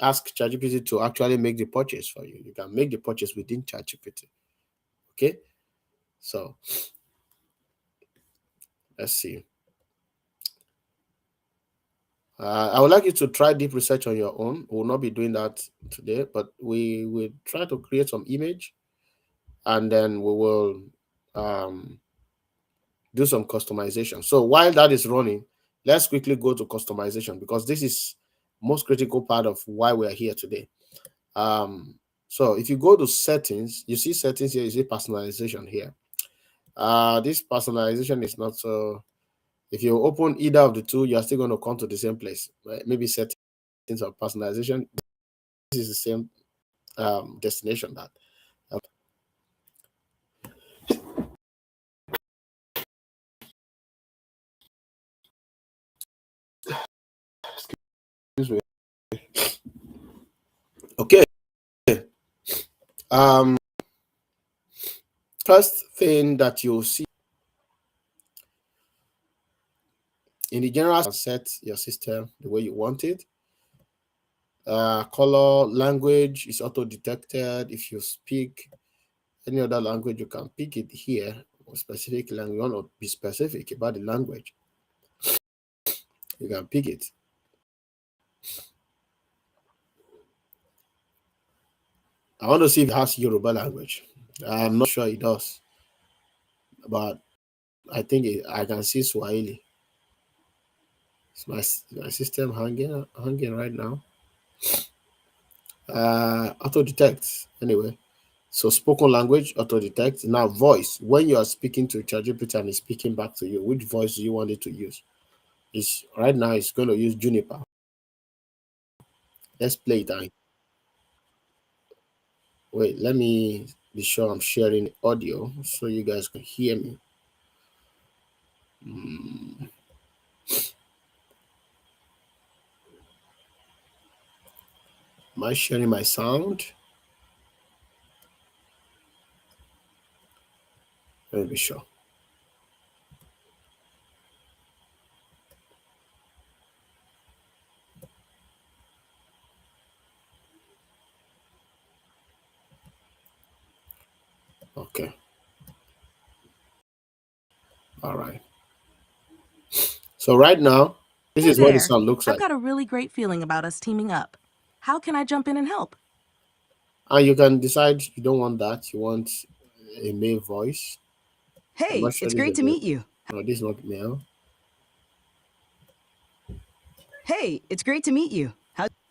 ask ChatGPT to actually make the purchase for you. You can make the purchase within ChatGPT. Okay. So let's see. I would like you to try deep research on your own. We will not be doing that today, but we will try to create some image, and then we will do some customization. So while that is running, let's quickly go to customization because this is most critical part of why we are here today. So if you go to settings, you see settings here, you see personalization here. This personalization is not so. If you open either of the two, you are still going to come to the same place. Right? Maybe settings or personalization. This is the same destination that. Excuse me. Okay. Um, First thing that you'll see in the general, set your system the way you want it. Color language is auto detected. If you speak any other language, you can pick it here. Or specific language, you want to be specific about the language, you can pick it. I want to see if it has Yoruba language. I'm not sure it does, but I think I can see Swahili. It's my system hanging right now. Auto detect anyway. So spoken language auto detect. Now voice. When you are speaking to ChatGPT and it's speaking back to you, which voice do you want it to use? It's right now it's going to use Juniper. Let's play it out. Wait, let me be sure I'm sharing audio so you guys can hear me. Am I sharing my sound? Let me be sure. Okay. All right. So right now, this Hey is what the there. sound looks I've like. got a really great feeling about us teaming up. How can I jump in and help? And you can decide you don't want that. You want a male voice. I'm not Hey, sure it's this is great a to male. meet you. No, this is not male. Hey, it's great to meet you.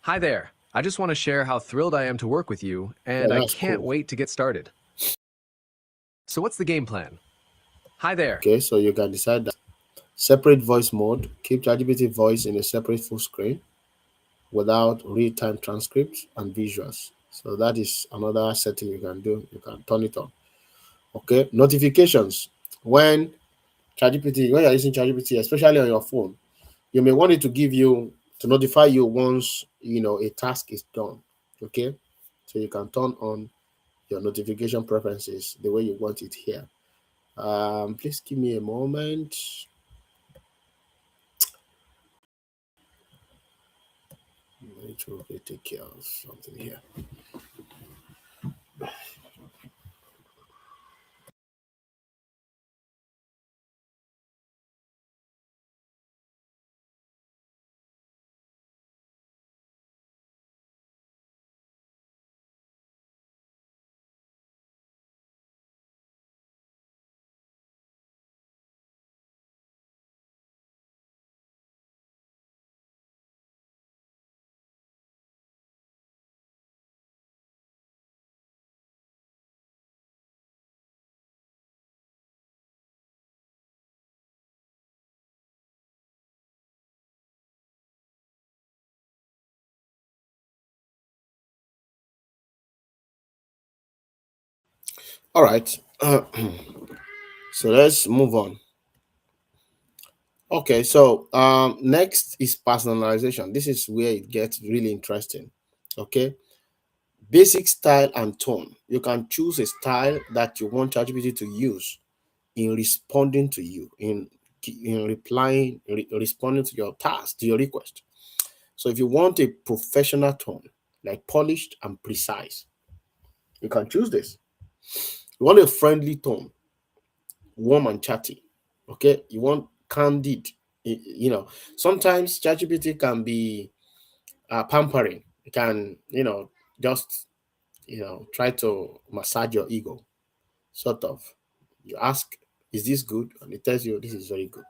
Hi there. I just want to share how thrilled I am to work with you, Yeah, and I that's can't cool. wait to get started. So, what's the game plan? Hi there. Okay, so you can decide that. Separate voice mode. Keep ChatGPT voice in a separate full screen without real-time transcripts and visuals. So that is another setting you can do. You can turn it on. Okay, notifications. When when you're using ChatGPT, especially on your phone, you may want it to give you to notify you once a task is done. Okay, so you can turn on your notification preferences the way you want it here. Please give me a moment. I need to really take care of something here. All right. So let's move on. Okay, so next is personalization. This is where it gets really interesting. Okay, basic style and tone. You can choose a style that you want ChatGPT to use in responding to you, in replying, responding to your task, to your request. So if you want a professional tone, like polished and precise, you can choose this. You want a friendly tone, warm and chatty. Okay, you want candid. Sometimes ChatGPT can be pampering. It can, just try to massage your ego, sort of. You ask, "Is this good?" and it tells you this is very good.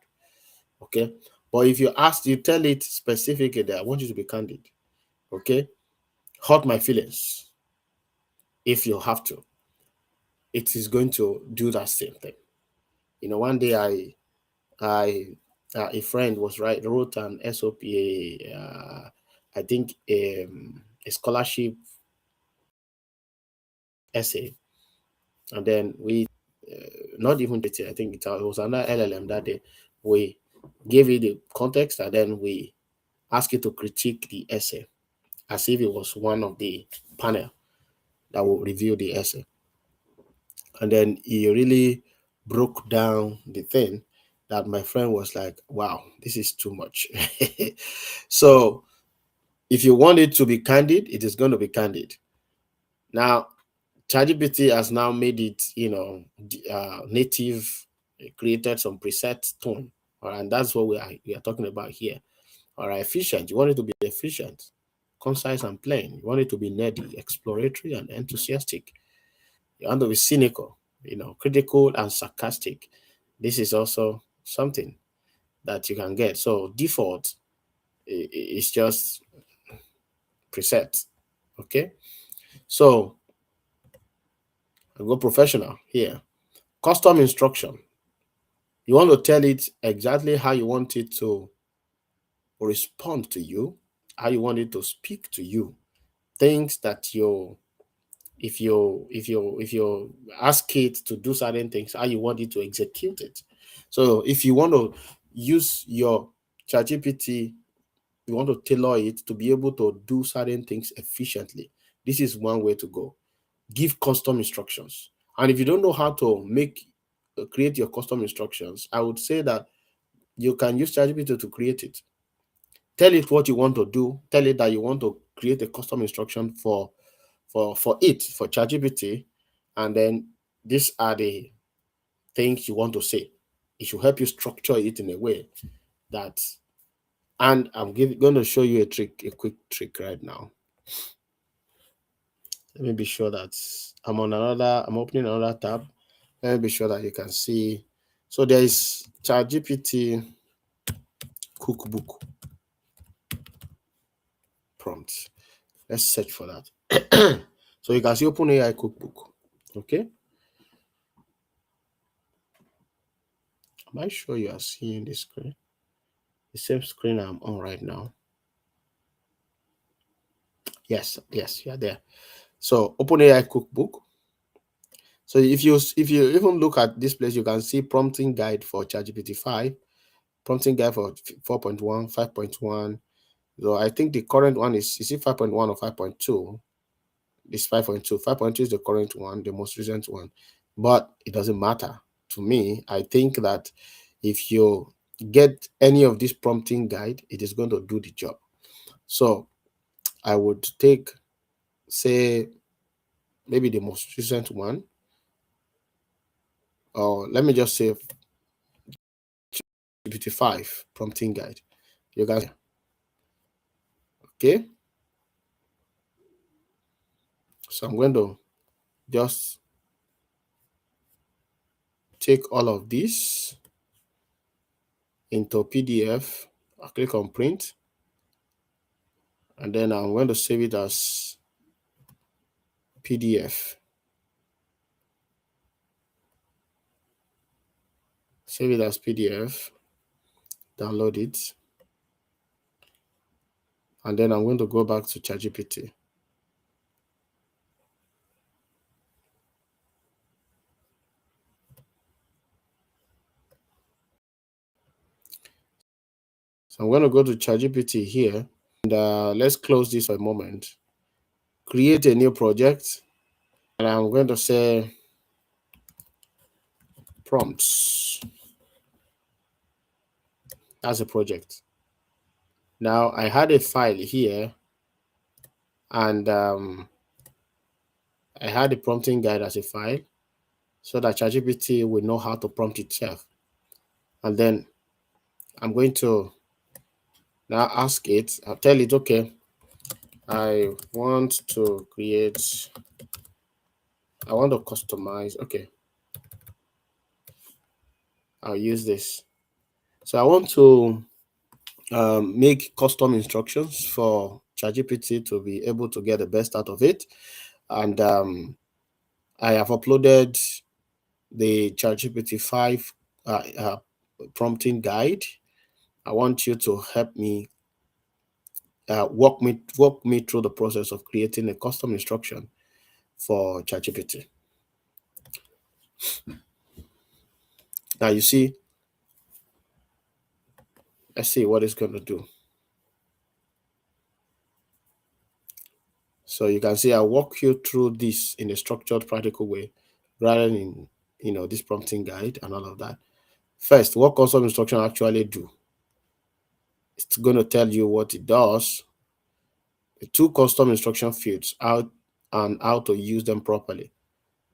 Okay, but if you ask, you tell it specifically that I want you to be candid. Okay, hurt my feelings. If you have to, it is going to do that same thing. One day I a friend wrote an SOP, I think a scholarship essay, and then we not even it. I think it was another LLM that day. We gave it the context, and then we asked it to critique the essay as if it was one of the panel that will review the essay, and then he really broke down the thing that my friend was like, "Wow, this is too much." So if you want it to be candid, it is going to be candid. Now, ChatGPT has now made it, native, created some preset tone. All right, and that's what we are talking about here. All right, efficient. You want it to be efficient, concise and plain. You want it to be nerdy, exploratory, and enthusiastic. You want to be cynical, critical and sarcastic. This is also something that you can get. So default is just preset. Okay. So I go professional here. Custom instruction. You want to tell it exactly how you want it to respond to you, how you want it to speak to you. Things that if you ask it to do certain things, how you want it to execute it. So if you want to use your ChatGPT, you want to tailor it to be able to do certain things efficiently. This is one way to go. Give custom instructions. And if you don't know how to create your custom instructions, I would say that you can use ChatGPT to create it. Tell it what you want to do. Tell it that you want to create a custom instruction for ChatGPT, and then these are the things you want to say. It should help you structure it in a way that. And going to show you a quick trick right now. Let me be sure that I'm opening another tab. Let me be sure that you can see. So there is ChatGPT cookbook prompts. Let's search for that. So you can see OpenAI cookbook. Okay. Am I sure you are seeing the screen? The same screen I'm on right now. Yes, you are there. So OpenAI cookbook. So if you even look at this place, you can see prompting guide for ChatGPT 5, prompting guide for 4.1, 5.1. So I think the current one is it 5.1 or 5.2? It's 5.2. 5.2 is the current one, the most recent one. But it doesn't matter to me. I think that if you get any of this prompting guide, it is going to do the job. So I would take, say, maybe the most recent one, or let me just say GPT-5 prompting guide. You guys, okay? So I'm going to just take all of this into PDF. I'll click on print, and then I'm going to save it as PDF. Save it as PDF, download it, and then I'm going to go back to ChatGPT. So I'm going to go to ChatGPT here, and let's close this for a moment. Create a new project, and I'm going to say prompts. That's a project. Now I had a file here, and I had a prompting guide as a file so that ChatGPT will know how to prompt itself. And then I'm going to now ask it, I'll tell it, okay, I want to customize. Okay, I'll use this. So I want to make custom instructions for ChatGPT to be able to get the best out of it. And I have uploaded the ChatGPT 5 prompting guide. I want you to help me walk me through the process of creating a custom instruction for ChatGPT. Now you see, let's see what it's going to do. So you can see I walk you through this in a structured, practical way, rather than this prompting guide and all of that. First, what custom instruction actually do? It's going to tell you what it does, the two custom instruction fields, out and how to use them properly.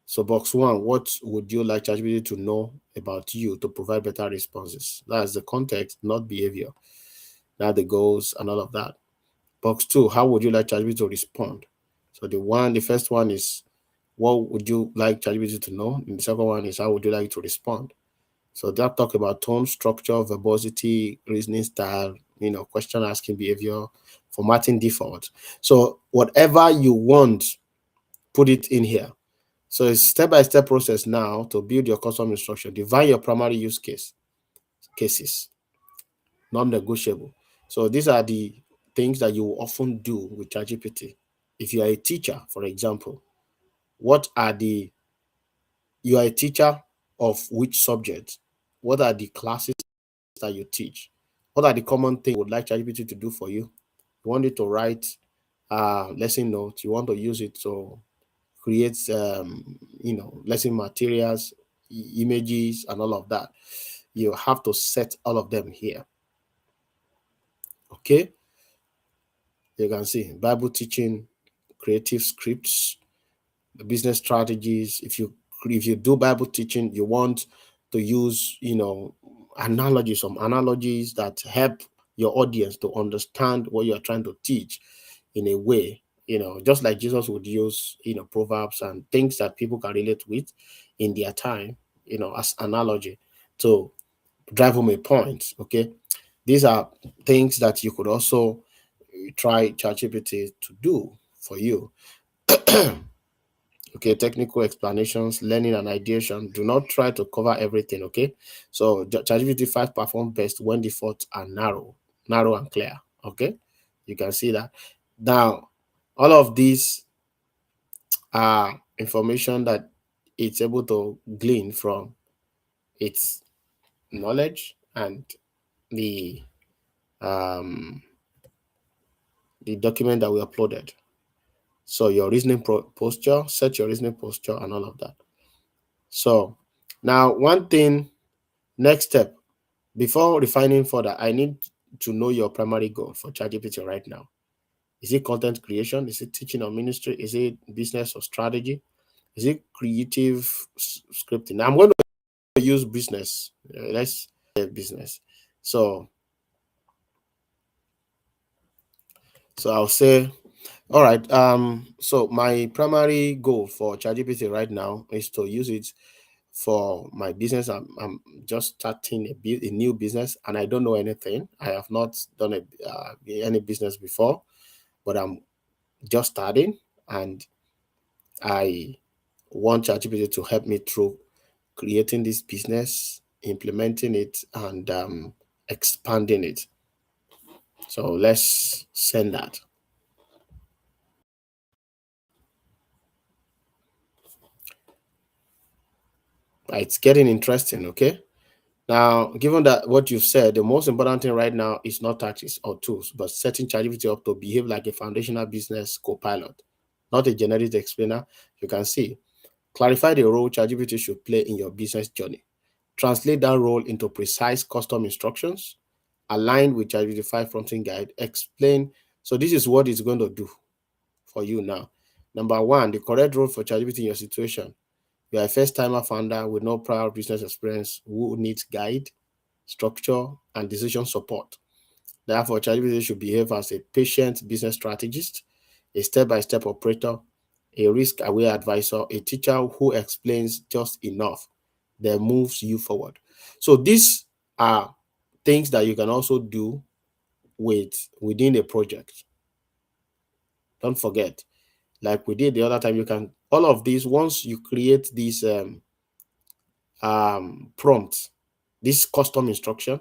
So box 1, what would you like ChatGPT to know about you to provide better responses? That's the context, not behavior. Now the goals and all of that. Box 2, how would you like ChatGPT to respond? So the first one is what would you like ChatGPT to know? And the second one is how would you like to respond? So that talk about tone, structure, verbosity, reasoning style, question asking behavior, formatting default. So whatever you want, put it in here. So it's step-by-step process now to build your custom instruction. Define your primary use cases, non-negotiable. So these are the things that you will often do with ChatGPT. If you are a teacher, for example, you are a teacher of which subject? What are the classes that you teach? What are the common things you would like ChatGPT to do for you? You want it to write lesson notes. You want to use it to create lesson materials, images, and all of that. You have to set all of them here. Okay, you can see Bible teaching, creative scripts, business strategies. If you do Bible teaching, you want to use analogies, some analogies that help your audience to understand what you are trying to teach in a way, just like Jesus would use proverbs and things that people can relate with in their time, as analogy to drive home a point. Okay, these are things that you could also try ChatGPT to do for you. Okay, technical explanations, learning and ideation. Do not try to cover everything. Okay, so ChatGPT 5 perform best when the thoughts are narrow and clear. Okay, you can see that. Now all of these are information that it's able to glean from its knowledge and the document that we uploaded. So your reasoning posture, set your reasoning posture and all of that. So now one thing, next step, before refining further, I need to know your primary goal for ChatGPT right now. Is it content creation? Is it teaching or ministry? Is it business or strategy? Is it creative scripting? Now I'm going to use business. Let's business. So I'll say, all right. So my primary goal for ChatGPT right now is to use it for my business. I'm just starting a new business, and I don't know anything. I have not done any business before, but I'm just starting, and I want ChatGPT to help me through creating this business, implementing it, and expanding it. So let's send that. It's getting interesting. Okay, Now, given that what you've said, the most important thing right now is not tactics or tools, but setting ChatGPT up to behave like a foundational business co-pilot, not a generic explainer. You can see, clarify the role ChatGPT should play in your business journey. Translate that role into precise custom instructions, aligned with ChatGPT 5 prompting guide. Explain. So this is what it's going to do for you now. Number one, the correct role for ChatGPT in your situation. You are a first-timer founder with no prior business experience who needs guide, structure, and decision support. Therefore, ChatGPT should behave as a patient business strategist, a step-by-step operator, a risk-aware advisor, a teacher who explains just enough, then moves you forward. So these are things that you can also do within a project. Don't forget, like we did the other time, you can all of these once you create these prompts, this custom instruction,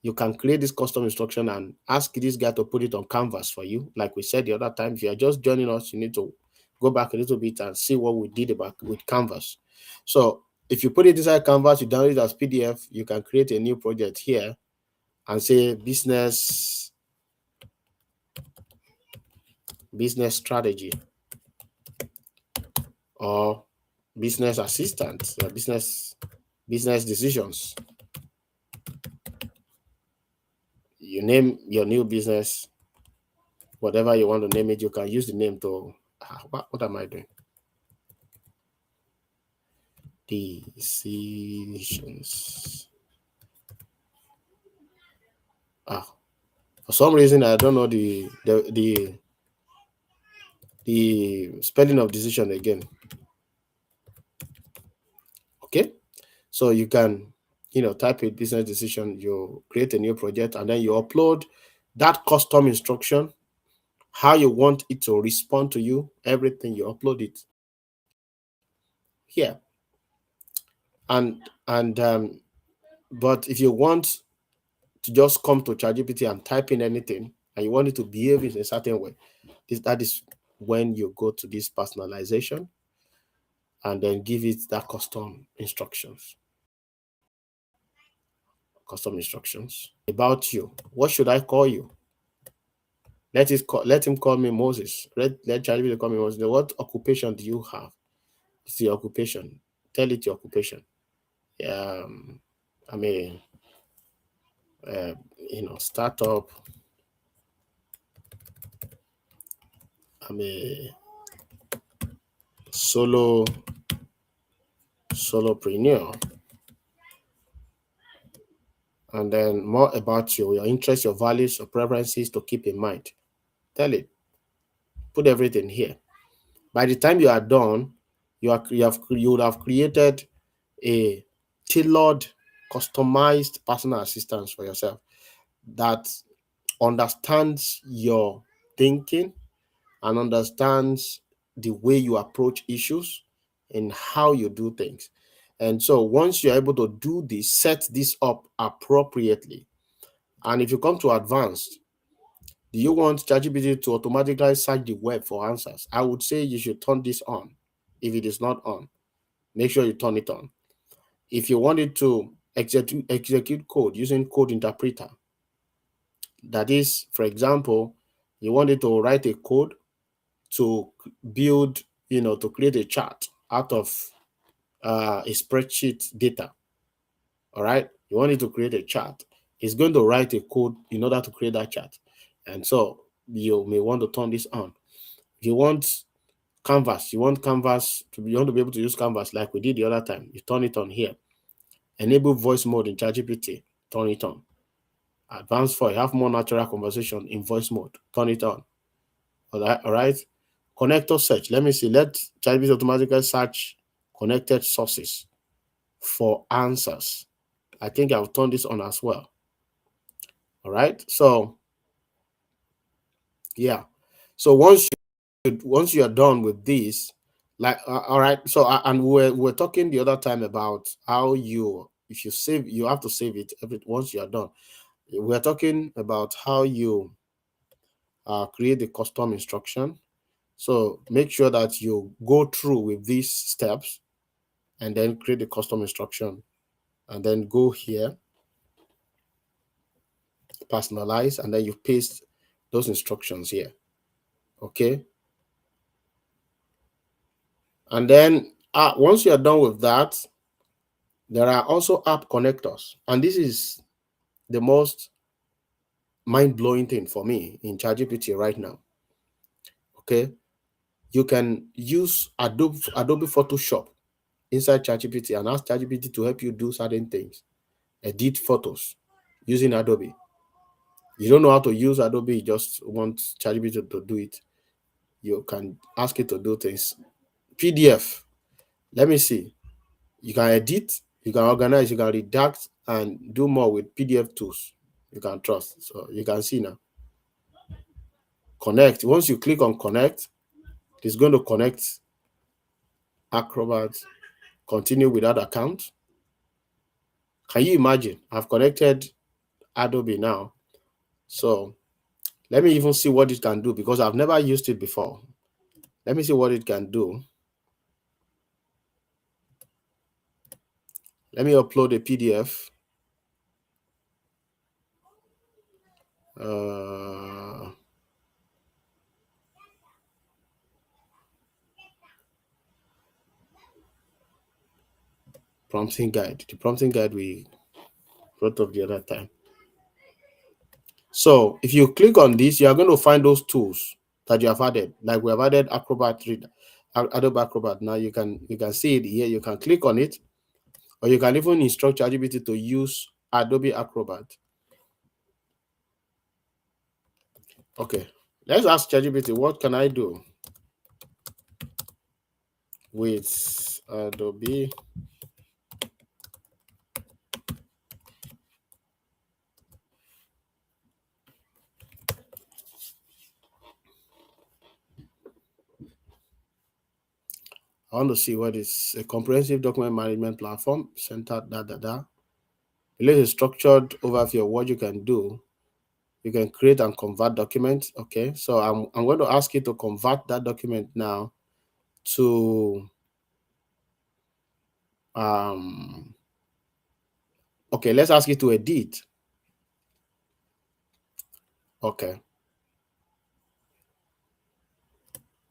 you can create this custom instruction and ask this guy to put it on canvas for you. Like we said the other time, if you are just joining us, you need to go back a little bit and see what we did about with canvas. So if you put it inside canvas, you download it as PDF, you can create a new project here and say business strategy or business assistant, business decisions. You name your new business, whatever you want to name it. You can use the name to what am I doing? Decisions. For some reason I don't know the spelling of decision again. Okay, so you can type a business decision, you create a new project, and then you upload that custom instruction, how you want it to respond to you, everything, you upload it here. And but if you want to just come to ChatGPT and type in anything and you want it to behave in a certain way, that is when you go to this personalization and then give it that custom instructions about you. What should I call you? Let him call me Moses. Let ChatGPT call me Moses. What occupation do you have? It's your occupation. Tell it your occupation. I mean, startup. I'm a solopreneur. And then more about you, your interests, your values, your preferences to keep in mind. Tell it. Put everything here. By the time you are done, you would have created a tailored, customized personal assistant for yourself that understands your thinking and understands the way you approach issues and how you do things. And so once you're able to do this, set this up appropriately. And if you come to advanced, do you want ChatGPT to automatically search the web for answers? I would say you should turn this on. If it is not on, make sure you turn it on. If you want it to execute code using code interpreter, that is, for example, you want it to write a code to build, to create a chart out of a spreadsheet data. All right. You want it to create a chart. It's going to write a code in order to create that chart. And so you may want to turn this on. If you want Canvas, you want to be able to use Canvas like we did the other time. You turn it on here. Enable voice mode in ChatGPT. Turn it on. Advanced for have more natural conversation in voice mode. Turn it on. All right. Connector search. Let me see. Let ChatGPT automatically search connected sources for answers. I think I'll turn this on as well. All right. So yeah. So once you are done with this, all right. So and we're talking the other time about how if you save, you have to save it once you are done. We're talking about how you create the custom instruction. So make sure that you go through with these steps and then create the custom instruction and then go here, personalize, and then you paste those instructions here. Okay. And then once you are done with that, there are also app connectors. And this is the most mind-blowing thing for me in ChatGPT right now. Okay. You can use Adobe Photoshop inside ChatGPT and ask ChatGPT to help you do certain things. Edit photos using Adobe. You don't know how to use Adobe, you just want ChatGPT to do it. You can ask it to do things. PDF. Let me see. You can edit, you can organize, you can redact, and do more with PDF tools you can trust. So you can see now. Connect. Once you click on connect, it's going to connect Acrobat. Continue with that account. Can you imagine? I've connected Adobe now. So let me even see what it can do because I've never used it before. Let me see what it can do. Let me upload a PDF. Prompting guide. The prompting guide we wrote up the other time. So if you click on this, you are going to find those tools that you have added. Like we have added Acrobat Reader, Adobe Acrobat. Now you can see it here. You can click on it, or you can even instruct ChatGPT to use Adobe Acrobat. Okay, let's ask ChatGPT, what can I do with Adobe I want to see what is a comprehensive document management platform centered It is a structured overview of what you can do. You can create and convert documents. Okay, so I'm going to ask you to convert that document now to okay, let's ask you to edit. Okay,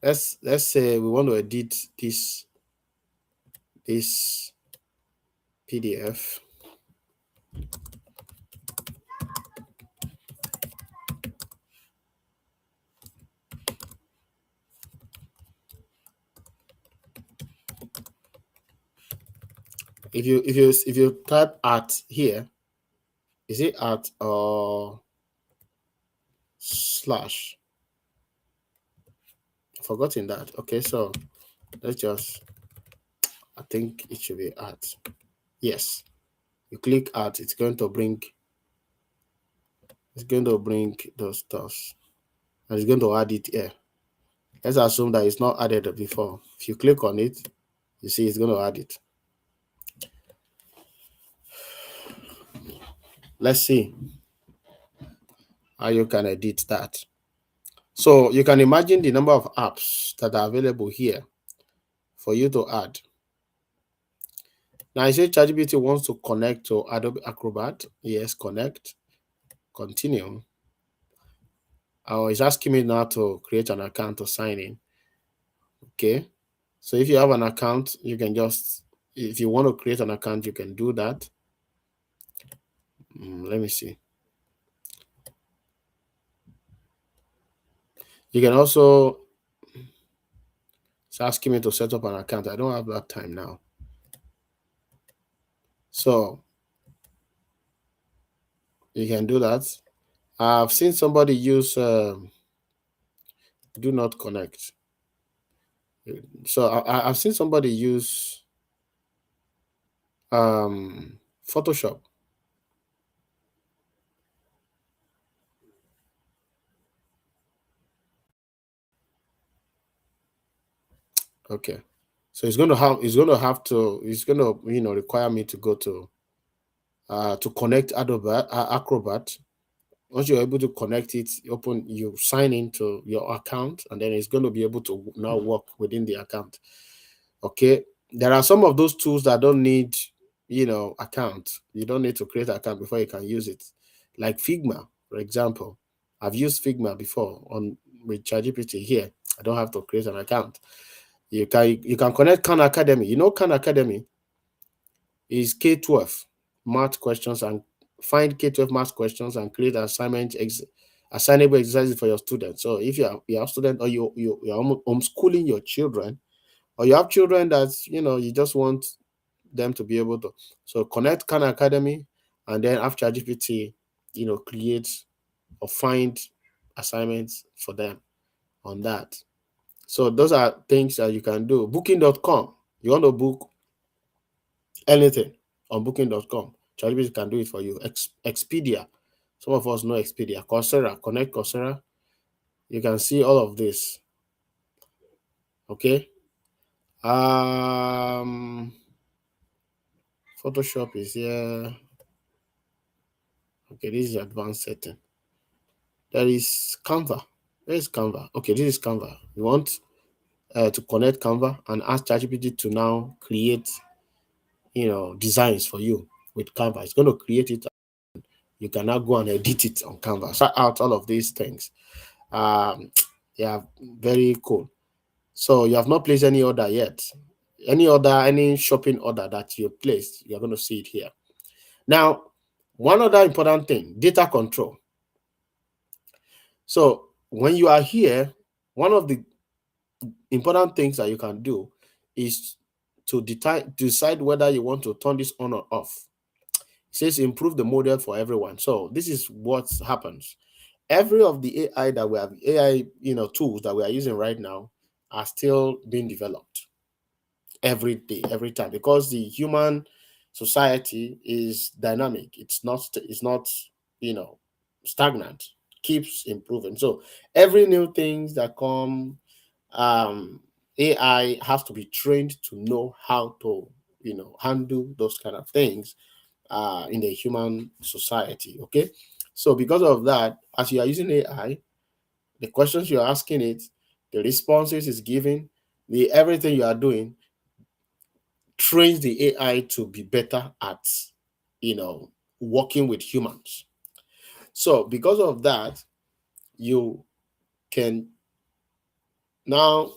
let's say we want to edit this PDF. If you type at here, is it at or slash? I've forgotten that. Okay, so let's just, I think it should be at. Yes, you click at, it's going to bring those stuffs, and it's going to add it here. Let's assume that it's not added before. If you click on it, you see it's going to add it. Let's see how you can edit that. So you can imagine the number of apps that are available here for you to add. Now I say ChatGPT wants to connect to Adobe Acrobat. Yes, connect. Continue. It's asking me now to create an account to sign in. Okay. So if you have an account, you can just, if you want to create an account, you can do that. Let me see. You can also, it's asking me to set up an account. I don't have that time now. So you can do that. I've seen somebody use do not connect. So I've seen somebody use Photoshop. Okay, so it's going to require me to go to connect Adobe Acrobat. Once you're able to connect it, you sign into your account, and then it's going to be able to now work within the account. Okay, there are some of those tools that don't need account. You don't need to create an account before you can use it. Like Figma, for example. I've used Figma before on with ChatGPT here. I don't have to create an account. You can connect Khan Academy. Khan Academy is K-12 math questions, and find K-12 math questions and create assignable exercises for your students. So if you're a student, or you're homeschooling your children, or you have children that you just want them to be able to, so connect Khan Academy, and then after GPT, create or find assignments for them on that. So those are things that you can do. Booking.com, you want to book anything on Booking.com, ChatGPT can do it for you. Expedia, some of us know Expedia. Coursera, connect Coursera. You can see all of this. Okay. Photoshop is here. Okay, this is advanced setting. There is Canva. Where is Canva? Okay, this is Canva. You want to connect Canva and ask ChatGPT to now create, designs for you with Canva. It's going to create it. You can now go and edit it on Canva. Try out all of these things. Yeah, very cool. So you have not placed any order yet. Any shopping order that you placed, you're going to see it here. Now, one other important thing, data control. So when you are here, one of the important things that you can do is to decide whether you want to turn this on or off. It says improve the model for everyone. So this is what happens. Every of the AI tools that we are using right now are still being developed every day, every time, because the human society is dynamic. It's not stagnant. Keeps improving. So every new things that come, AI has to be trained to know how to handle those kind of things in the human society. Okay, so because of that, as you are using AI, the questions you're asking it, the responses it's giving, the everything you are doing trains the AI to be better at working with humans. So because of that, you can now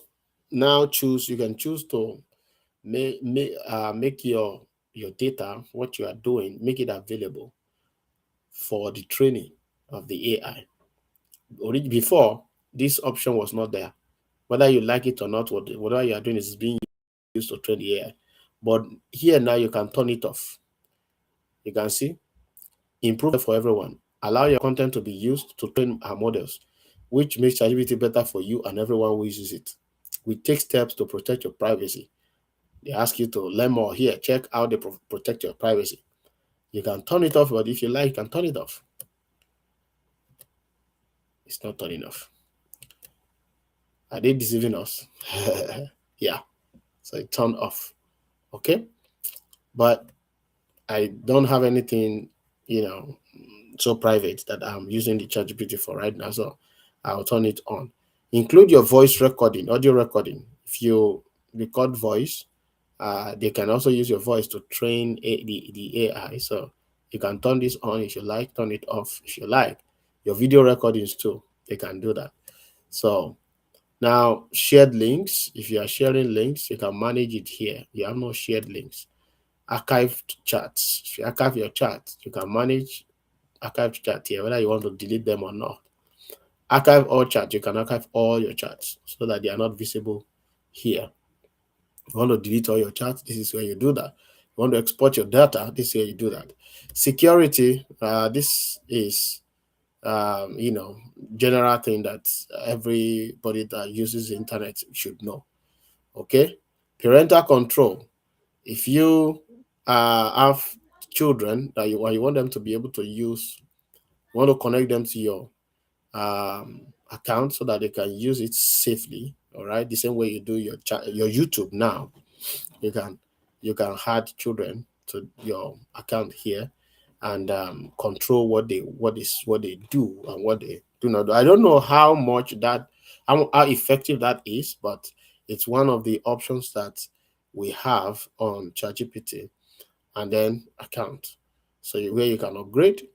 choose. You can choose to make your data, what you are doing, make it available for the training of the AI. Before, this option was not there. Whether you like it or not, whatever you are doing is being used to train the AI. But here now you can turn it off. You can see, improve for everyone. Allow your content to be used to train our models, which makes ChatGPT better for you and everyone who uses it. We take steps to protect your privacy. They ask you to learn more here. Check how they protect your privacy. You can turn it off, but if you like, you can turn it off. It's not turning off. Are they deceiving us? Yeah. So it turned off. Okay. But I don't have anything, so private that I'm using the ChatGPT for right now. So I'll turn it on. Include your voice recording, audio recording. If you record voice, they can also use your voice to train the AI. So you can turn this on if you like, turn it off if you like. Your video recordings too, they can do that. So now shared links, if you are sharing links, you can manage it here. You have no shared links. Archived chats, if you archive your chats, you can manage archived chat here, whether you want to delete them or not. Archive all chats, you can archive all your chats so that they are not visible here. You want to delete all your chats, this is where you do that. You want to export your data, this is where you do that. Security, this is general thing that everybody that uses the internet should know. Okay. Parental control. If you have children that you want them to be able to use, you want to connect them to your account so that they can use it safely. All right, the same way you do your YouTube now. You can add children to your account here and control what they do and what they do not do. I don't know how effective that is, but it's one of the options that we have on ChatGPT. and then account. So where you can upgrade.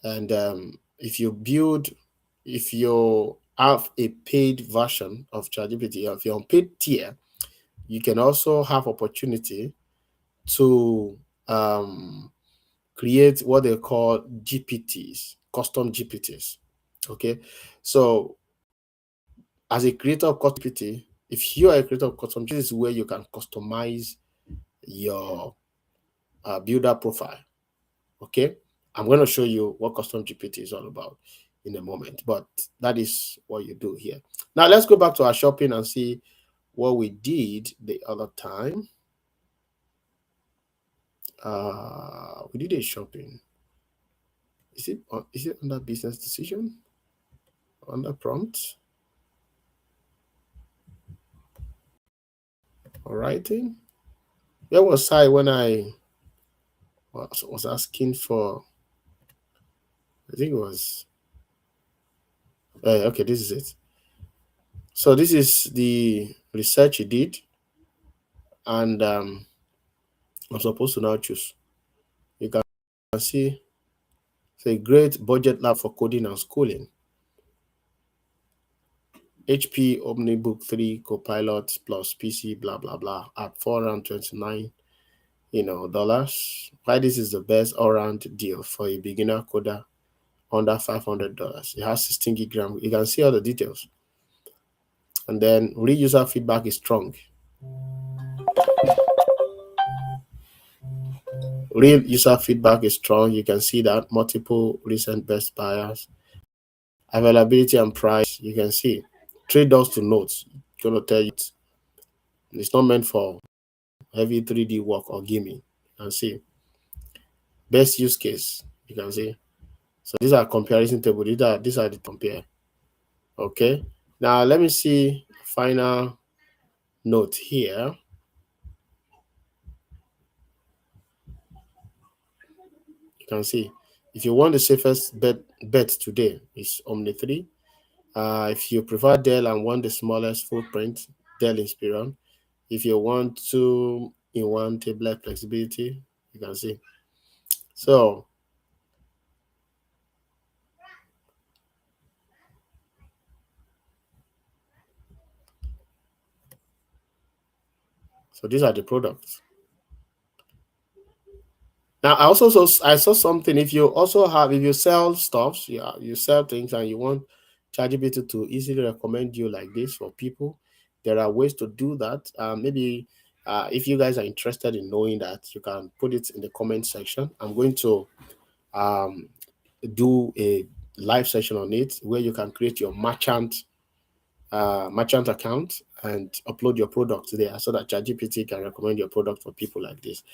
And if you have a paid version of ChatGPT, or if you're on paid tier, you can also have opportunity to create what they call GPTs, custom GPTs. Okay, so as a creator of custom GPT, if you are a creator of custom, this is where you can customize your builder profile. Okay, I'm going to show you what custom GPT is all about in a moment, but that is what you do here. Now let's go back to our shopping and see what we did the other time. We did a shopping. Is it under business decision? Under prompt? Or writing? Where was I when I was asking for? I think it was. Okay, this is it. So this is the research you did, and I'm supposed to now choose. You can see it's a great budget lab for coding and schooling. HP OmniBook 3 Copilot plus PC blah blah blah at $429 dollars. Why this is the best all-round deal for a beginner coder under $500. It has 16 gig RAM. You can see all the details. And then real user feedback is strong. Real user feedback is strong. You can see that multiple recent best buyers, availability and price. You can see trade-offs to notes. It's going to tell you it's not meant for heavy 3D work or gaming. You can see best use case. You can see. So these are comparison table. These are the compare. Okay. Now let me see final note here. You can see if you want the safest bet today is Omni 3. If you prefer Dell and want the smallest footprint, Dell Inspiron. If you want 2-in-1 tablet flexibility, you can see. So these are the products. Now I saw something. If you sell stuffs, you sell things and you want ChatGPT to easily recommend you like this for people, there are ways to do that. Maybe if you guys are interested in knowing that, you can put it in the comment section. I'm going to do a live session on it where you can create your merchant account and upload your product there so that ChatGPT can recommend your product for people like this.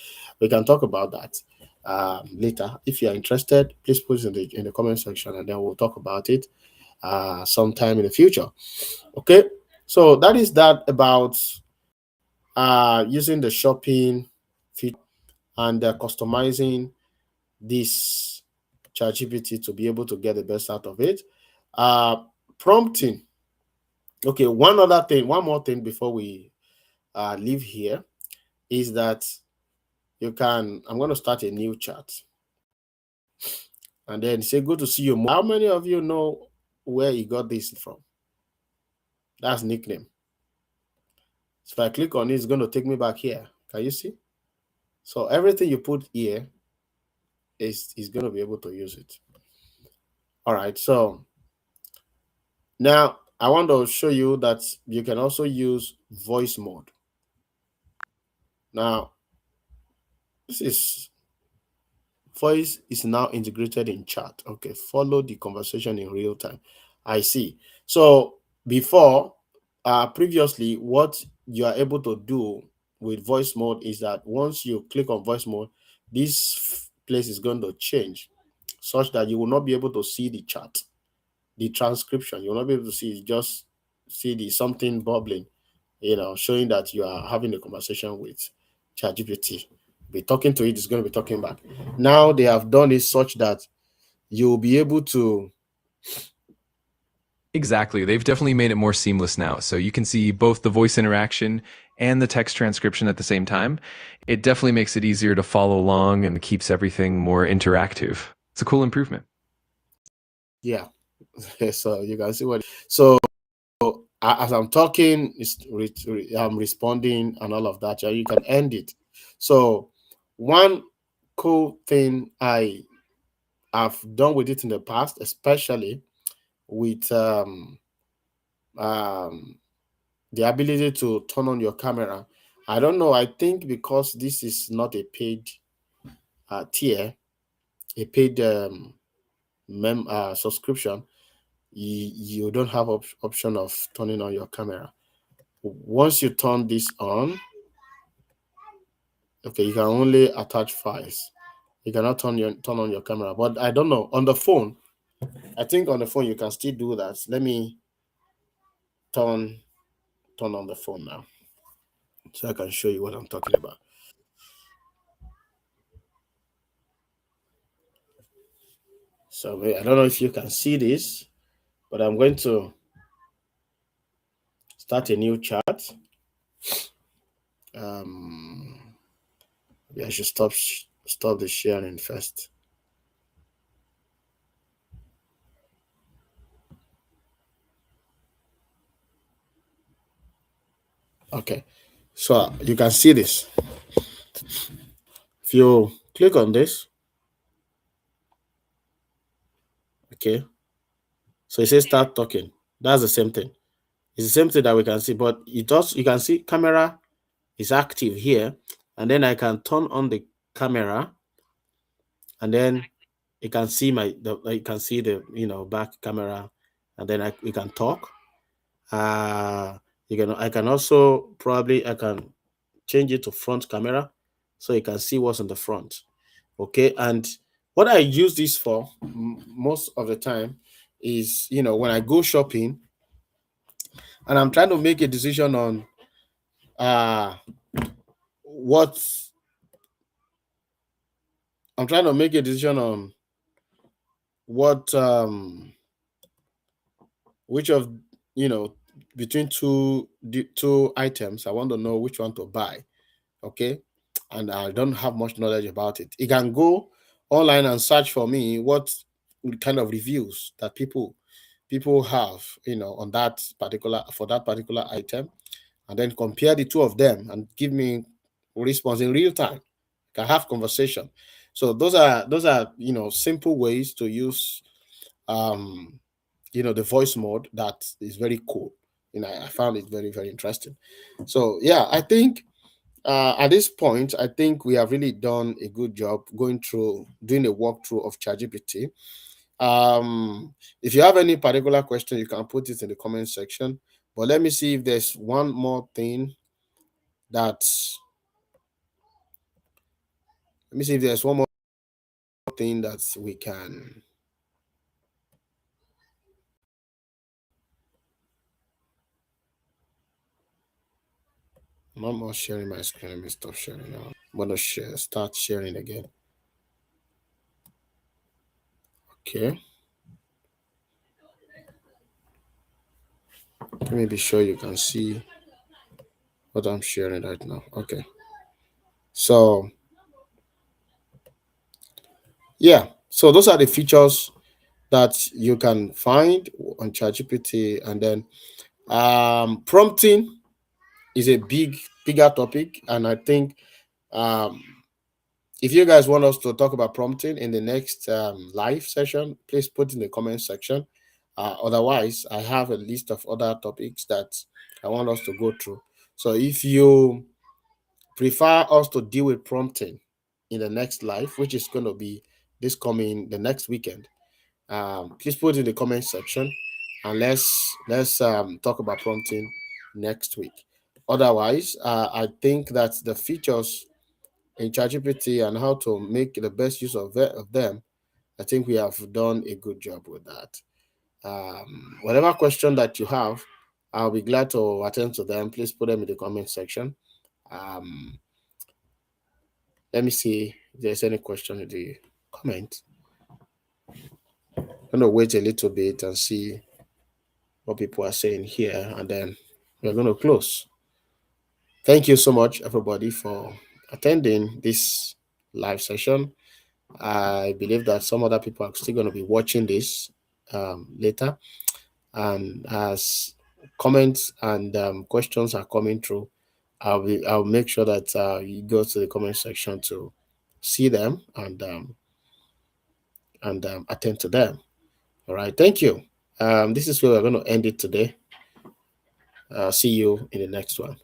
We can talk about that later. If you are interested, please put it in the comment section and then we'll talk about it sometime in the future. Okay, so that is that about using the shopping feature and customizing this ChatGPT to be able to get the best out of it. Prompting. Okay, one more thing before we leave here is that I'm going to start a new chat. And then say, good to see you. How many of you know where he got this from? That's nickname. So if I click on it, it's going to take me back here. Can you see? So everything you put here is going to be able to use it. All right, so now I want to show you that you can also use voice mode. Now, voice is now integrated in chat. Okay, follow the conversation in real time. I see. So before, previously, what you are able to do with voice mode is that once you click on voice mode, this place is going to change such that you will not be able to see the chat, the transcription. You will not be able to see, just see the something bubbling, showing that you are having a conversation with ChatGPT. Be talking to it, it's going to be talking back. Now they have done it such that you'll be able to. Exactly. They've definitely made it more seamless now. So you can see both the voice interaction and the text transcription at the same time, it definitely makes it easier to follow along and keeps everything more interactive. It's a cool improvement. Yeah. So you can see what. So as I'm talking, I'm responding and all of that. Yeah, you can end it. So one cool thing I have done with it in the past, especially with um, the ability to turn on your camera. I don't know. I think because this is not a paid tier, a paid subscription, you don't have option of turning on your camera. Once you turn this on, okay, you can only attach files. You cannot turn on your camera. But I don't know on the phone. I think on the phone you can still do that. Let me turn on the phone now, so I can show you what I'm talking about. So I don't know if you can see this, but I'm going to start a new chat. Maybe I should stop the sharing first. Okay, so you can see this. If you click on this, okay, so it says start talking. That's the same thing. It's the same thing that we can see, but it also you can see camera is active here, and then I can turn on the camera, and then you can see you can see the back camera, and then we can talk. I can also probably I can change it to front camera, so you can see what's in the front. Okay, and what I use this for most of the time is when I go shopping and I'm trying to make a decision on uh what I'm trying to make a decision on what which of between two items I want to know which one to buy. Okay, and I don't have much knowledge about it. You can go online and search for me what kind of reviews that people have on that particular item, and then compare the two of them and give me response in real time. Can have conversation. So those are simple ways to use the voice mode that is very cool. I found it very, very interesting. So yeah, I think at this point, I think we have really done a good job doing a walkthrough of ChatGPT. If you have any particular question, you can put it in the comment section. But let me see if there's one more thing that let me see if there's one more thing that we can. I'm not more sharing my screen. Let me stop sharing now. I'm gonna start sharing again. Okay. Let me be sure you can see what I'm sharing right now. Okay. So yeah. So those are the features that you can find on ChatGPT, and then prompting is a bigger topic, and I think um, if you guys want us to talk about prompting in the next live session, please put in the comment section. Otherwise, I have a list of other topics that I want us to go through. So if you prefer us to deal with prompting in the next live, which is going to be the next weekend, please put it in the comment section, and let's talk about prompting next week. Otherwise, I think that the features in ChatGPT and how to make the best use of them, I think we have done a good job with that. Whatever question that you have, I'll be glad to attend to them. Please put them in the comment section. Um, let me see if there's any question in the comment. I'm gonna wait a little bit and see what people are saying here, and then we're going to close. Thank you so much, everybody, for attending this live session. I believe that some other people are still going to be watching this later. And as comments and questions are coming through, I'll make sure that you go to the comment section to see them and attend to them. All right, thank you. This is where we're going to end it today. See you in the next one.